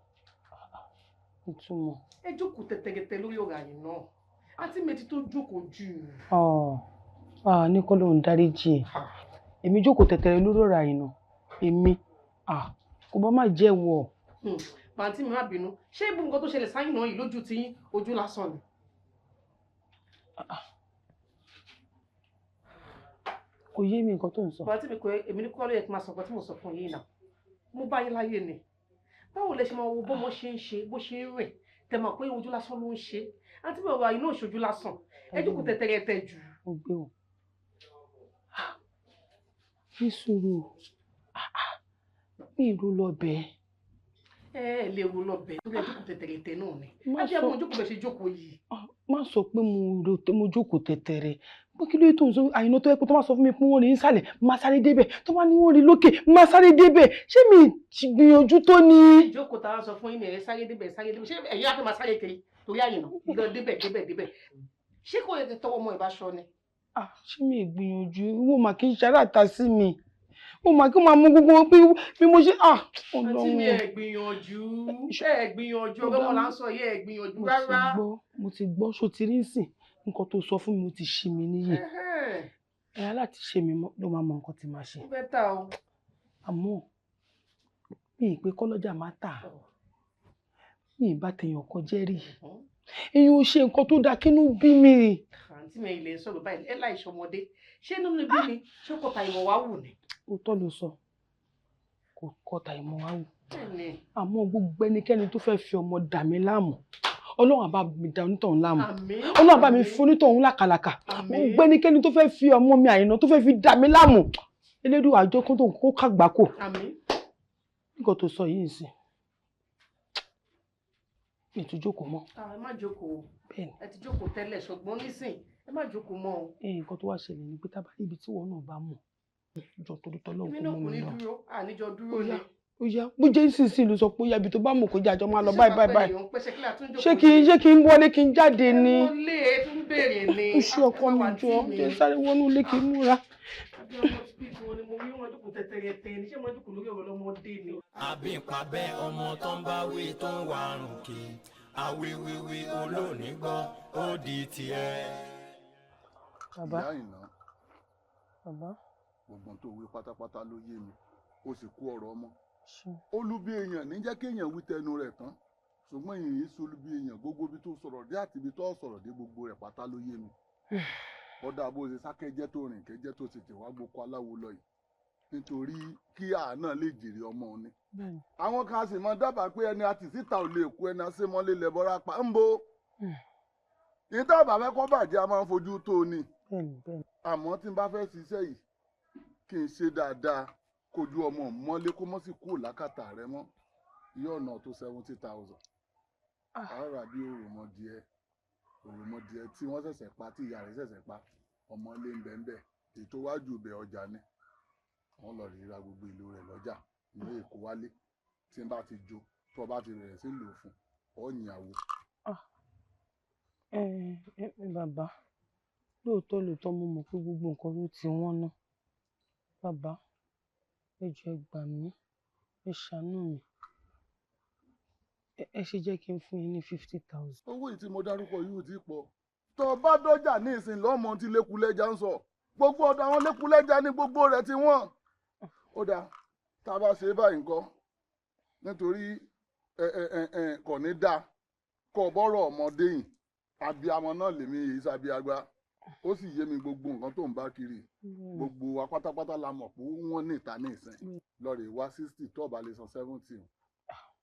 Speaker 10: ìtumọ̀.
Speaker 16: ẹ jókòó tẹ̀tẹ̀gẹ̀tẹ̀ lórí ọ̀rọ̀ àyè náà àǹtí mi ti tó jókòó jù.
Speaker 10: ní kọ́ ló ń dáríjì ẹ̀ èmi jókòó tẹ̀tẹ̀rẹ̀ lórí ọ̀rọ̀ àyè náà èmi kò bá má jẹ́ wọ̀.
Speaker 16: àǹtí mi má bínú ṣé ibú nǹkan tó ṣẹlẹ̀ sáyìn náà yìí lójú tí ojú lásán ni.
Speaker 10: kò yé mi nǹkan tó ń sọ.
Speaker 16: àǹtí mi kò èmi ní kọ́ ló yẹ kí n máa sọ nǹkan tí mo sọ fún yín náà mo bá yín láyé ni báwo lẹ ṣe máa wo bó mo ṣe ń ṣe bó ṣe ń rìn tẹ mọ̀ pé ojú lásán ló ń ṣe àǹtí mi ọ̀rọ̀ àyè náà ṣojú lásán ẹ jókòó tẹ̀tẹ̀rẹ̀ tẹ̀ jù.
Speaker 10: ó gbé o ní sùúrù mi ìlú lọ bẹ́ẹ̀.
Speaker 16: ẹ lè wo lọ bẹ́ẹ̀ torí ẹ jókòó tẹ̀tẹ̀rẹ̀ náà ni ajé mo jókòó bẹ́ẹ̀ ṣe jókòó yìí.
Speaker 10: má sọ pé mo jókòó tẹ̀tẹ̀rẹ̀ bó kí ló tó ń sọ àyìnà tó yẹ pé tó máa sọ fún mi pé wọ́n rí nísàlẹ̀ máa sáré débẹ̀ tó bá ní wọ́n rí lókè máa sáré débẹ̀ ṣé mi ti gbìyànjú tó ní.
Speaker 16: ìjókòó tá a sọ fún yín ni ẹ sáré débẹ̀ ṣé ẹ̀yin á fẹ́ máa sáré kiri torí àyìnà lọ débẹ̀ ṣé kò yẹ tọwọ́ ọmọ ìbáṣọ ni.
Speaker 10: ṣé mi ìgbìyànjú wo mà kí n ṣaláta sí mi mo mà kí n máa mú gbogbo bí mo ṣe
Speaker 16: àǹtí mi ẹ gbìyànjú ọgbẹ́ wọn là ń sọ yẹ ẹ gbìyànjú rárá.
Speaker 10: mo ti gbọ́ ṣó ti rí sìn nǹkan tó sọ fún mi ó ti ṣí mi níyì ẹ láti ṣe mi ló máa mọ nǹkan tí máa ṣe.
Speaker 16: ó fẹ́ tà o.
Speaker 10: àmọ́ mi ì pé kọ́lọ́jà má tà mi ì bá tèèyàn kọjá rí èèyàn ò ṣe nǹkan tó dáa kínú bí mi.
Speaker 16: àǹtí mi ilé sọ̀rọ̀ báyìí ẹ láì ṣọmọdé ṣé nínú bí mi ṣé kọta ìmọ̀ wá wù ni.
Speaker 10: òótọ́ ló sọ kò kọta ìmọ̀ wá wù àmọ́ gbogbo ẹnikẹ́ni tó fẹ́ fi ọmọ dà mí láàmú ọlọ́run àbá mi dà onítọ̀hún láàmú ọlọ́run àbá mi fún onítọ̀hún lákàlàkà gbogbo ẹnikẹ́ni tó fẹ́ fi ọmọ mi àyìnà tó fẹ́ fi dà mí láàmú elédùn àjọ kó tó kó kàgbákò nǹkan tó sọ yìí sí mi tún jókòó mọ́.
Speaker 16: ẹ má jókòó ẹ ti jókòó tẹ́lẹ̀ ṣùgbọ́n nísìn ẹ má jókòó mọ́ o.
Speaker 10: nǹkan tó wá ṣẹlẹ̀ ni pé tá a bá ibi tí wọn náà bá mọ̀ jọ torí tọ́lọ́
Speaker 16: èmi náà kò ní dúró àníjọ dúró ni.
Speaker 10: ó yá bó jẹ́ ìsinsìnyí ló sọ pé ó yá ibi tó bá mọ̀ kó jẹ́ àjọ máa lọ báyìí. ṣé kí n wọlé kí n jáde ni.
Speaker 16: ẹ wọlé ẹ tún béèrè ni.
Speaker 10: ó ṣe ọkọ mi jọ kí n sáré wọnú ilé kí n múra.
Speaker 3: àbíǹpàbẹ́ ọmọ tó ń bá wí tó ń warùn kì í awíwíwí olóòní gbọ́ ó di tiẹ̀.
Speaker 10: bàbá
Speaker 21: bàbá gbogbo tó wí pátápátá ló yé mi ó sì kú ọ̀rọ̀ ọmọ olúbi èèyàn ní jẹ́ kéèyàn wí tẹnu rẹ̀ tán ṣùgbọ́n èyí solúbi èèyàn gbogbo ibi tó sọ̀rọ̀ dé àti ibi tó sọ̀rọ̀ dé gbogbo rẹ̀ pátá ló yé mi ọ̀dà bó ṣe sákẹ́jẹ́ tó rìn kẹ́jẹ́ tó tètè wá gboko aláwo lọ yìí nítorí kí àánà lè jèrè ọmọ òní. àwọn kan sì mọ dábàá pé ẹni àti síta ò lè kú ẹni àṣemọ́lé lẹ́bọ̀rà pa ń bo ìta bàbá kọ́ bàjẹ́ a máa ń fojú tó o ní àmọ́ tí n bá fẹ́ ṣiṣẹ́ yìí kí n ṣe dáadáa kojú ọmọ mọ́lé kó mọ́ sí kúrò lákàtà rẹ mọ́ iye ọ̀nà tó 70,000 àárà bí òròmọdìẹ tí wọ́n ṣẹ̀ṣẹ̀ pa tí ìyá rẹ̀ ṣẹ̀ṣẹ̀ pa ọmọlé ń bẹ́ẹ̀ ètò wájú ibẹ̀ ọjà ni wọ́n lọ rí ra gbogbo ìlú rẹ̀ lọ́jà ní èkó wálé tí n bá ti jó tó o bá ti bẹ̀rẹ̀ sí lò fún ọ̀yìnàwó.
Speaker 10: bàbá lóòótọ́ mo mọ̀ pé gbogbo nǹkan ló ti wọ́n ná bàbá ẹ jọ̀ọ́ ẹ gbà mí ẹ ṣàánú mi
Speaker 16: ẹ ṣe jẹ́ kí n fún yín ní 50,000.
Speaker 21: owó yìí tí mo dárúkọ yìí ò tí pọ̀ tó bá dọ́jà ní ìsìn lọ́mọ tí lékulẹ́jà ń sọ gbogbo ọ̀dọ̀ àwọn lékulẹ́jà ní gbogbo rẹ̀ tí wọ́n. ó dáa tá a bá ṣe báyìí ńkọ́ nítorí kò ní dáa kọ́ bọ́rọ̀ ọmọdé yìí abiyamọ náà lèmi yìí sábíagbá ó sì yé mi gbogbo nǹkan tó ń bá kiri gbogbo wa pátápátá la mọ̀ pé wọ́n ní ìta ní ìsìn lọ́ọ̀rẹ́ wá 60 tó bá lè san 70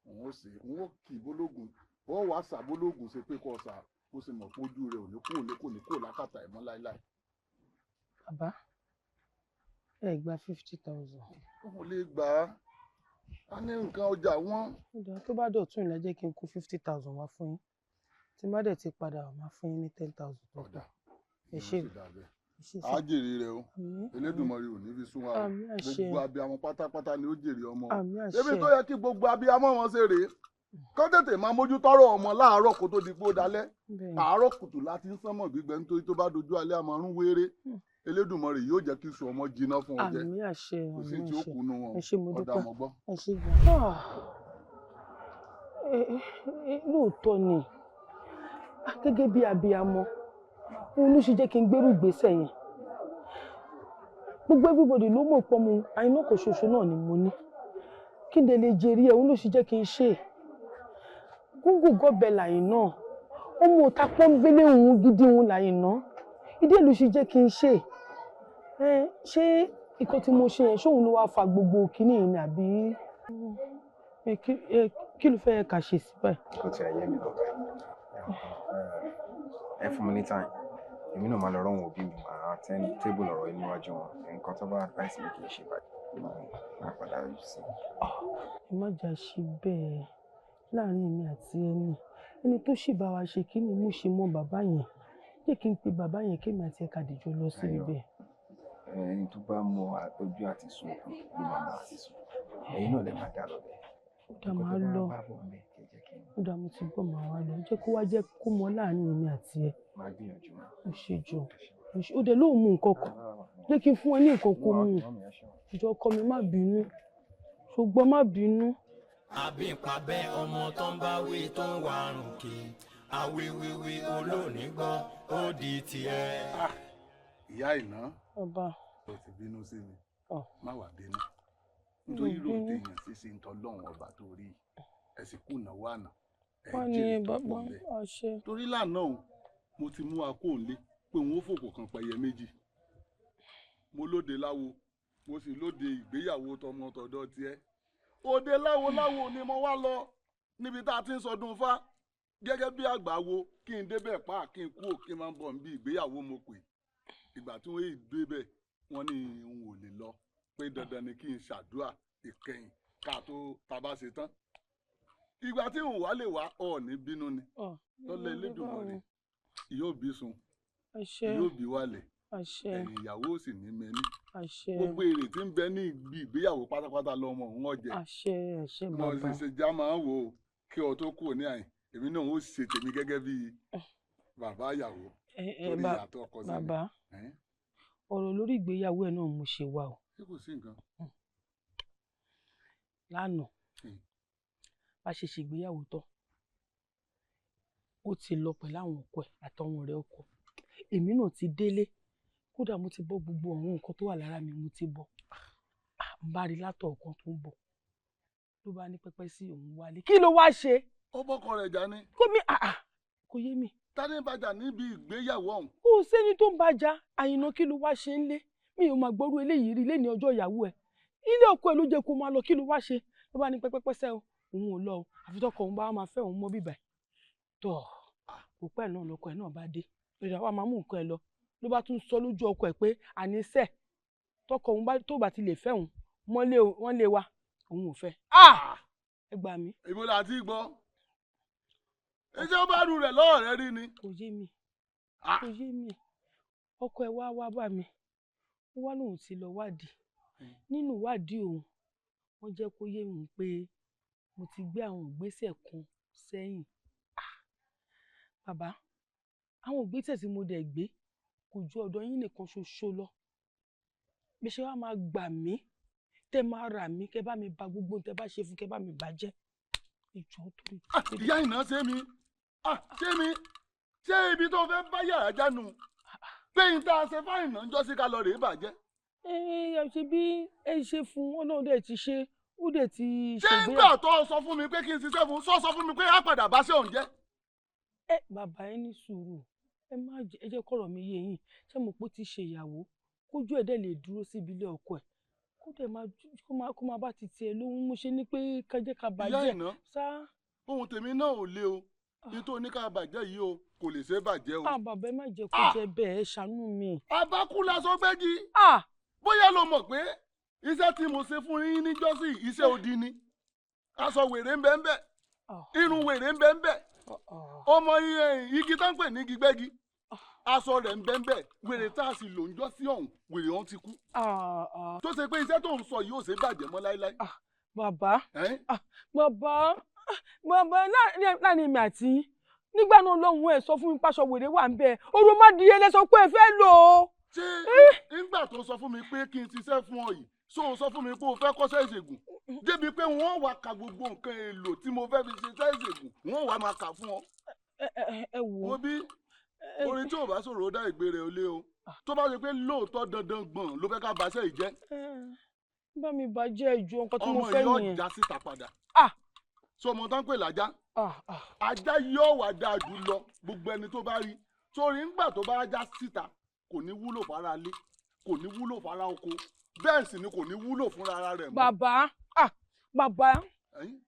Speaker 21: òun ó ṣe òun ó kì í bólógùn ó wàá ṣàbólógùn ṣe pé kọ́ ṣà ó sì mọ̀ pé ojú rẹ̀ ò ní kúrò lákàtà ẹ̀ mọ́ láíláí.
Speaker 16: bàbá ẹ gba 50,000.
Speaker 21: ó lè gbà á ní nǹkan ọjà wọn.
Speaker 16: tó bá dọ̀tún ìlà jẹ́ kí n kó 50,000 wá fún yín tí má dẹ̀ ti padà wá máa fún yín ní 10,000 tó kù. ẹ ṣe
Speaker 21: á jèrè rẹ o Elédùmarè ò ní fi sún wa gbogbo abiyamọ pátápátá ni ó jèrè ọmọ ebi tó yẹ kí gbogbo abiyamọ wọn ṣe rèé kó tètè máa mójútọ́rọ̀ ọmọ láàárọ̀ kó tó di pé ó dalẹ́ àárọ̀ kùtù láti ń sánmọ̀ gbígbẹ nítorí tó bá dojú alẹ́ àmọ́rún wéré Elédùmarè yóò jẹ́ kí sùn ọmọ jiná fún ọ jẹ kò sí tí ó kùnú wọn ọ̀dà mọ́ gbọ́.
Speaker 16: lóòótọ́ ni gẹ́gẹ́ bí abiyamọ òun ló ṣe jẹ́ kí n gbérù ìgbésẹ̀ yẹn gbogbo everybody ló mọ̀ pọ́ mu àìná kò ṣoṣo náà ni mo ní kí n lè jèrè ẹ̀ òun ló ṣe jẹ́ kí n ṣe gúngù gọ́bẹ̀ làyìn náà ọmọ òta pọ́nbélé òun gidi òun làyìn náà ìdí èlò ṣe jẹ́ kí n ṣe ṣé ikọ̀ tí mo ṣe yẹn ṣóun ló wá fa gbogbo kínní yìí ni àbí kí ló fẹ́ ká ṣe sí báyìí.
Speaker 9: kò tí ẹ yé mi lọ́kàn ẹ fún mi ní time èmi náà máa lọ rọ́wọ́n òbí mi máa tẹ́ tébù lọ́rọ̀ yìí níwájú wọn nǹkan tó bá advice mi kì í ṣe báyìí máa padà rí sí i.
Speaker 16: ẹ má jà ṣe bẹ́ẹ̀ láàrin èmi àti ẹni tó sì bá wa ṣe kí ni mo ṣe mọ bàbá yẹn jẹ́ kí n pe bàbá yẹn kémi àti ẹ̀ka dìjọ lọ sí ibẹ̀.
Speaker 9: ẹni tó bá mọ ojú àti sùn òkun ló máa bá àti sùn ẹ̀yin náà lè máa dá lọ bẹ́ẹ̀.
Speaker 16: ó dà máa lọ ó dà mo ti gbọ́ màá wá lọ jẹ́ kó wá jẹ́ kó mọ láàrin èmi àti ẹ.
Speaker 9: máa gbìyànjú máa.
Speaker 16: ó ṣe jọ ó dẹ̀ lóun mú nǹkan kan jẹ́ kí n fún ẹ ní nǹkan kó mú ìjọ ọkọ mi má bínú ṣùgbọ́n má bínú.
Speaker 3: àbí ìpàbẹ́ ọmọ tó ń bá wí tó ń wà rùn kí awíwíwí olóòní gbọ́ ó di tiẹ̀.
Speaker 21: ìyá ìná ó ti bínú sí mi má wà bínú nítorí lóòótọ́ èèyàn ṣíṣe ń tọ́ lọ́hùn ọba tó rí ẹ sì kú ìnáwó àná ẹ jẹ́ ìtọ́pọ̀ bẹ́ẹ̀ torí lánàá mo ti mú akóńlé pé òun ó fòkò kan pẹ̀yẹ méjì mo lóde láwo mo sì lóde ìgbéyàwó tọmọ tọ̀dọ̀ tiẹ̀ òde láwo ni mo wá lọ níbi tá a ti ń sọdún fá gẹ́gẹ́ bí àgbà wo kí n débẹ̀ pa kí n kú òkè máa ń bọ̀ níbi ìgbéyàwó mo pè ìgbà tí wọ́n yìí débẹ̀ wọ́n ní n ò lè lọ pé dandan ni kí n ṣàdúrà ìkẹyìn ká tó tabá ṣe tán ìgbà tí n wá lè wá ọ ní bínú ni lọ́lẹ̀ Elédùmarè yóò bí sun yóò bí wálẹ̀ ẹ̀yìn ìyàwó sì ní mẹ́ni gbogbo èrè tí ń bẹ ní ibi ìgbéyàwó pátápátá lọ́mọ òun ọ̀jẹ̀ mo sì ṣe já máa ń wò ó kí ọ tó kúrò ní àyìn èmi náà ó ṣe tèmi gẹ́gẹ́ bí bàbá ìyàwó torí ìyàtọ̀ ọkọ sí mi.
Speaker 16: bàbá ọ̀rọ̀ lórí ìgbéyàwó ẹ̀ náà mo ṣe wà o.
Speaker 21: ṣé kò sí nǹkan.
Speaker 16: lánàá bá ṣe ṣègbéyàwó tán ó ti lọ pẹ̀lú àwọn ọkọ ẹ̀ àtàwọn ọ̀rẹ́ ọkọ èmi náà ti délé kódà mo ti bọ́ gbogbo àwọn nǹkan tó wà lára mi mo ti bọ́ n bá rí látọ̀ ọ̀kan tó ń bọ̀ ló bá ní pẹ́pẹ́ sí òun wálé kí ló wá ṣe.
Speaker 21: ó bọ́kọ rẹ̀ jà ní.
Speaker 16: kó mi kò yé mi.
Speaker 21: ta ni bàjá níbi ìgbéyàwó ọ̀hún.
Speaker 16: kò sẹ́ni tó ń bàjá Àyìnà kí ló wá ṣe ń lé mi ò máa gbọ́rú eléyìí rí lẹ́ni ọjọ́ ìyàwó ẹ̀ ilé ọkọ ẹ̀ ló jẹ́ kó máa lọ kí ló wá ṣe ló bá ní pẹ́pẹ́pẹ́sẹ́ òun ò lọ o àfi tọkọ òun bá máa fẹ́ òun mọ́ bíbà tọ̀ kò pẹ́ náà lọkọ ẹ̀ náà bá dé ìyàwó máa mú nǹkan ẹ̀ lọ ló bá tún sọ lójú ọkọ ẹ̀ pé àníṣe tọkọ òun tó bá ti lè fẹ́ òun wọ́n lé wa òun ò fẹ́ ẹ gbà mí.
Speaker 21: èmi là ti gbọ́ iṣẹ́ bá rú rẹ̀ lọ́wọ́ rẹ rí ni.
Speaker 16: kò yé mi kò yé mi ọkọ ẹ̀ wá bá mi ó wá lóun ti lọ wádìí nínú ìwádìí òun wọ́n jẹ́ kó yé òun pé mo ti gbé àwọn ìgbésẹ̀ kan sẹ́yìn bàbá àwọn ìgbésẹ̀ tí mo dẹ̀ gbé kò ju ọ̀dọ̀ yín nìkan ṣoṣo lọ bí ṣe wá máa gbà mí tẹ́ máa rà mí kẹ́ bá mi bà gbogbo tẹ́ bá ṣe fún kẹ́ bá mi bàjẹ́
Speaker 21: ìyá iná ṣé mi ṣé ibi tó fẹ́ bá yàrá jánu pé n ta ṣe fáìnà ń jọ́ sí ká lọ rèé bàjẹ́.
Speaker 17: ẹ ṣe bí ẹ ṣe fún wọn náà dẹ̀ ti ṣe ó dẹ̀ ti
Speaker 21: ṣé nígbà tó sọ fún mi pé kí n ṣiṣẹ́ fún sọ fún mi pé á padà bá ṣe òun jẹ́.
Speaker 17: Bàbá ẹ ní sùúrù ẹ jẹ́ kọ́rọ̀ mi yé yín ṣé mo pé ó ti ṣe ìyàwó kójú ẹ̀ dẹ̀ lè dúró síbi ilé ọkọ ẹ̀ kó dẹ̀ kó máa bá ti tiẹ̀ lóhun mo ṣe ní pé kájẹ́ ká bàjẹ́.
Speaker 21: ìyá ìná ohun tèmi náà ò le o nítorí oníkà bàjẹ́ yìí o kò lè ṣe bàjẹ́ o.
Speaker 17: bàbá ẹ má jẹ́ kó jẹ́ bẹ́ẹ̀ ẹ ṣàánú mi.
Speaker 21: abakula sọ gbẹ́gi bóyá lo mọ̀ pé iṣẹ́ tí mo ṣe fún yín níjọ́sí iṣẹ́ odi ni aṣọ wèrè ń bẹ ń bẹ irun wèrè ń bẹ ń bẹ ọmọ igi tó ń pè ní gbígbẹ́gi aṣọ rẹ̀ ń bẹ ń bẹ wèrè tá a sì lò ń jọ́ sí ọ̀hún wèrè ọ̀hún ti kú. tó ṣe pé iṣẹ́ tó ń sọ yìí ò ṣe bàjẹ́ mọ́ láéláé.
Speaker 17: bàbá láàrin mi àti nígbà náà lọ́hùn ẹ̀ sọ fún mi pàṣọ wèrè wà ń bẹ oró má di ẹlẹ́ sọ pé ẹ fẹ́ lò ó.
Speaker 21: ṣé nígbà tó sọ fún mi pé kí n ṣiṣẹ́ fún ọ yìí sọ fún mi pé o fẹ́ kọ́ṣẹ́ ìṣègùn débi pé wọ́n wá ka gbogbo nǹkan èlò tí mo fẹ́ fi ṣiṣẹ́ ìṣègùn wọ́n wá máa kà fún ọ.
Speaker 17: ẹ wò ó.
Speaker 21: wo bí orin tí ò bá sọ̀rọ̀ ó dá ìgbé rẹ̀ ó lé o tó bá ṣe pé lóòótọ́ dandan gbọ̀n ló fẹ́ ká bàṣẹ́ ìjẹ́.
Speaker 17: bá mi bàjẹ́ ìjọ nǹkan tí mo fẹ́ nìyẹn.
Speaker 21: ọmọ yóò já síta padà. sọmọ tán pè lájá ajá yóò wá dáa jù lọ gbogbo ẹni tó bá rí torí ńgbà tó bá já síta kò ní wúlò fara lé kò ní wúlò fara oko bẹ́ẹ̀ sì ni kò ní wúlò fúnra ara rẹ̀ mọ́.
Speaker 17: bàbá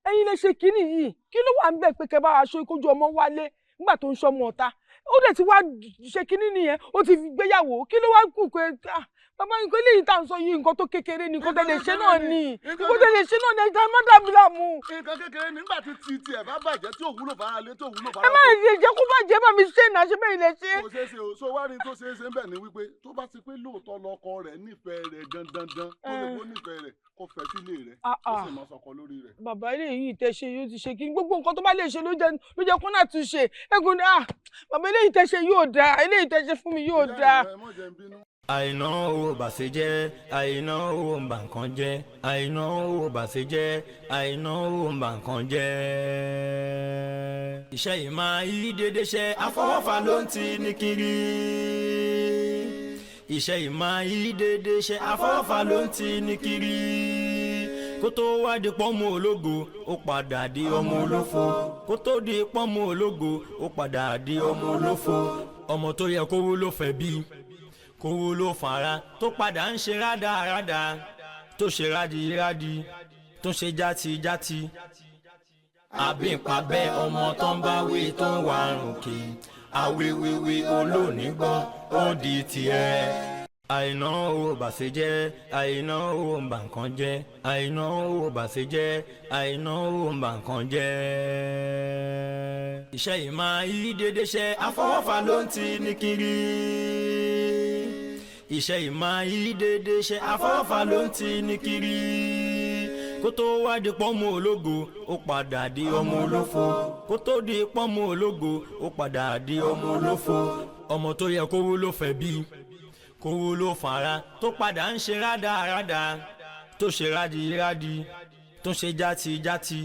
Speaker 17: ẹ̀yin lè ṣe kínní yìí kí ló wà ń bẹ̀ pé kẹ́ bá aṣọ ìkójú ọmọ wálé nígbà tó ń ṣọmọ ọ̀tá ó dẹ̀ ti wá ṣe kínní nìyẹn ó ti gbéyàwó kí ló wá kù pé bàbá nǹkan eléyìí tá à ń sọ yìí nǹkan tó kékeré ni nǹkan tẹ̀lé ṣe náà ni nǹkan tẹ̀lé ṣe náà ni ẹ̀ka má dàbí láàmú.
Speaker 21: nǹkan kékeré nígbà tí tiẹ̀ bá bàjẹ́ tí ò wúlò fara lé tí ò wúlò fara.
Speaker 17: ẹ má jẹ́ kó bàjẹ́ bá mi ṣe náà ṣe bẹ́ẹ̀ lè ṣe.
Speaker 21: kò ṣeé ṣe o so wá rí tó ṣeé ṣe ń bẹ̀ ni wípé tó bá ti pé lóòótọ́ lọkọ rẹ̀ nífẹ̀ẹ́ rẹ̀ dandan tó lè kó nífẹ̀ẹ́ rẹ̀ kó fẹ́ sílé rẹ̀ ó sì máa sọkọ lórí rẹ̀.
Speaker 17: bàbá eléyìí tẹ ṣe yóò ti ṣe kí gbogbo nǹkan tó bá lè ṣe ló jẹ kó náà tún ṣe egun ni bàbá eléyìí tẹ ṣe yóò dáa eléyìí tẹ ṣe fún mi yóò dáa.
Speaker 3: àìná owó bàṣẹ jẹ́ àìná owó ń bà nǹkan jẹ́ àìná owó bàṣẹ jẹ́ àìná owó ń bà nǹkan jẹ́. iṣẹ́ yìí máa yí dédé ṣe àfọwọ́fà ló ń ti ní kiri. iṣẹ́ yìí máa yí dédé ṣe àfọwọ́fà ló ń ti ní kiri. kó tó wá di pọ́nmú ológo ó padà di ọmọ olófo kó tó di pọ́nmú ológo ó padà di ọmọ olófo. ọmọ tó yẹ kó wúlò fẹ́ bí kó wúlò fara tó padà ń ṣe rádaràda tó ṣe rádìrádì tó ṣe játijàti. àbí ìpàbẹ́ ọmọ tó ń bá wí tó ń wà rùnkì àwíwíwí olóòní gbọ́ ó di tiẹ̀. àìná owó bàṣẹ jẹ́ àìná owó ń bà nǹkan jẹ́ àìná owó bàṣẹ jẹ́ àìná owó ń bà nǹkan jẹ́. iṣẹ́ yìí máa yí dédé ṣe àfọwọ́fà ló ń ti ní kiri. iṣẹ́ yìí máa yí dédé ṣe àfọwọ́fà ló ń ti ní kiri. kó tó wá di pọ́nmú ológo ó padà di ọmọ olófo kó tó di pọ́nmú ológo ó padà di ọmọ olófo. ọmọ tó yẹ kó wúlò fẹ́ bí kó wúlò fara tó padà ń ṣe rádaràda tó ṣe rádìrádì tó ṣe játijàti.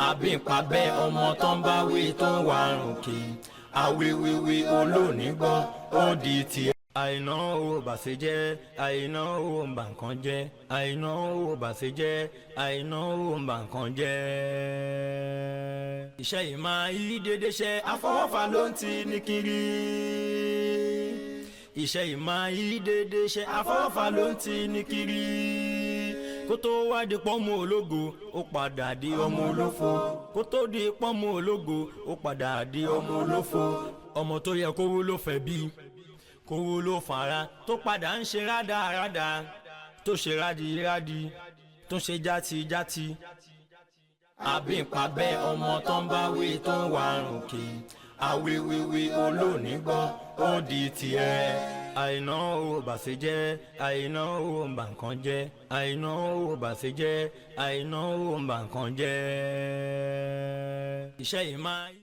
Speaker 3: àbí ìpàbẹ́ ọmọ tó ń bá wí tó ń wà rùnkì àwíwíwí olóòní gbọ́ ó di tiẹ̀. àìná owó bàṣẹ jẹ́ àìná owó ń bà nǹkan jẹ́ àìná owó bàṣẹ jẹ́ àìná owó ń bà nǹkan jẹ́. iṣẹ́ yìí máa yí dédé ṣe àfọwọ́fà ló ń ti ní kiri. iṣẹ́ yìí máa yí dédé ṣe àfọwọ́fà ló ń ti ní kiri. kó tó wá di pọ́nmú ológo ó padà di ọmọ olófo kó tó di pọ́nmú ológo ó padà di ọmọ olófo. ọmọ tó yẹ kó wúlò fẹ́ bí kó wúlò fara tó padà ń ṣe rádaràda tó ṣe rádìrádì tó ṣe játijàti. àbí ìpàbẹ́ ọmọ tó ń bá wí tó ń wà rùnkì àwíwíwí olóòní gbọ́ ó di tiẹ̀. àìná owó bàṣẹ jẹ́ àìná owó ń bà nǹkan jẹ́ àìná owó bàṣẹ jẹ́ àìná owó ń bà nǹkan jẹ́. iṣẹ́ yìí máa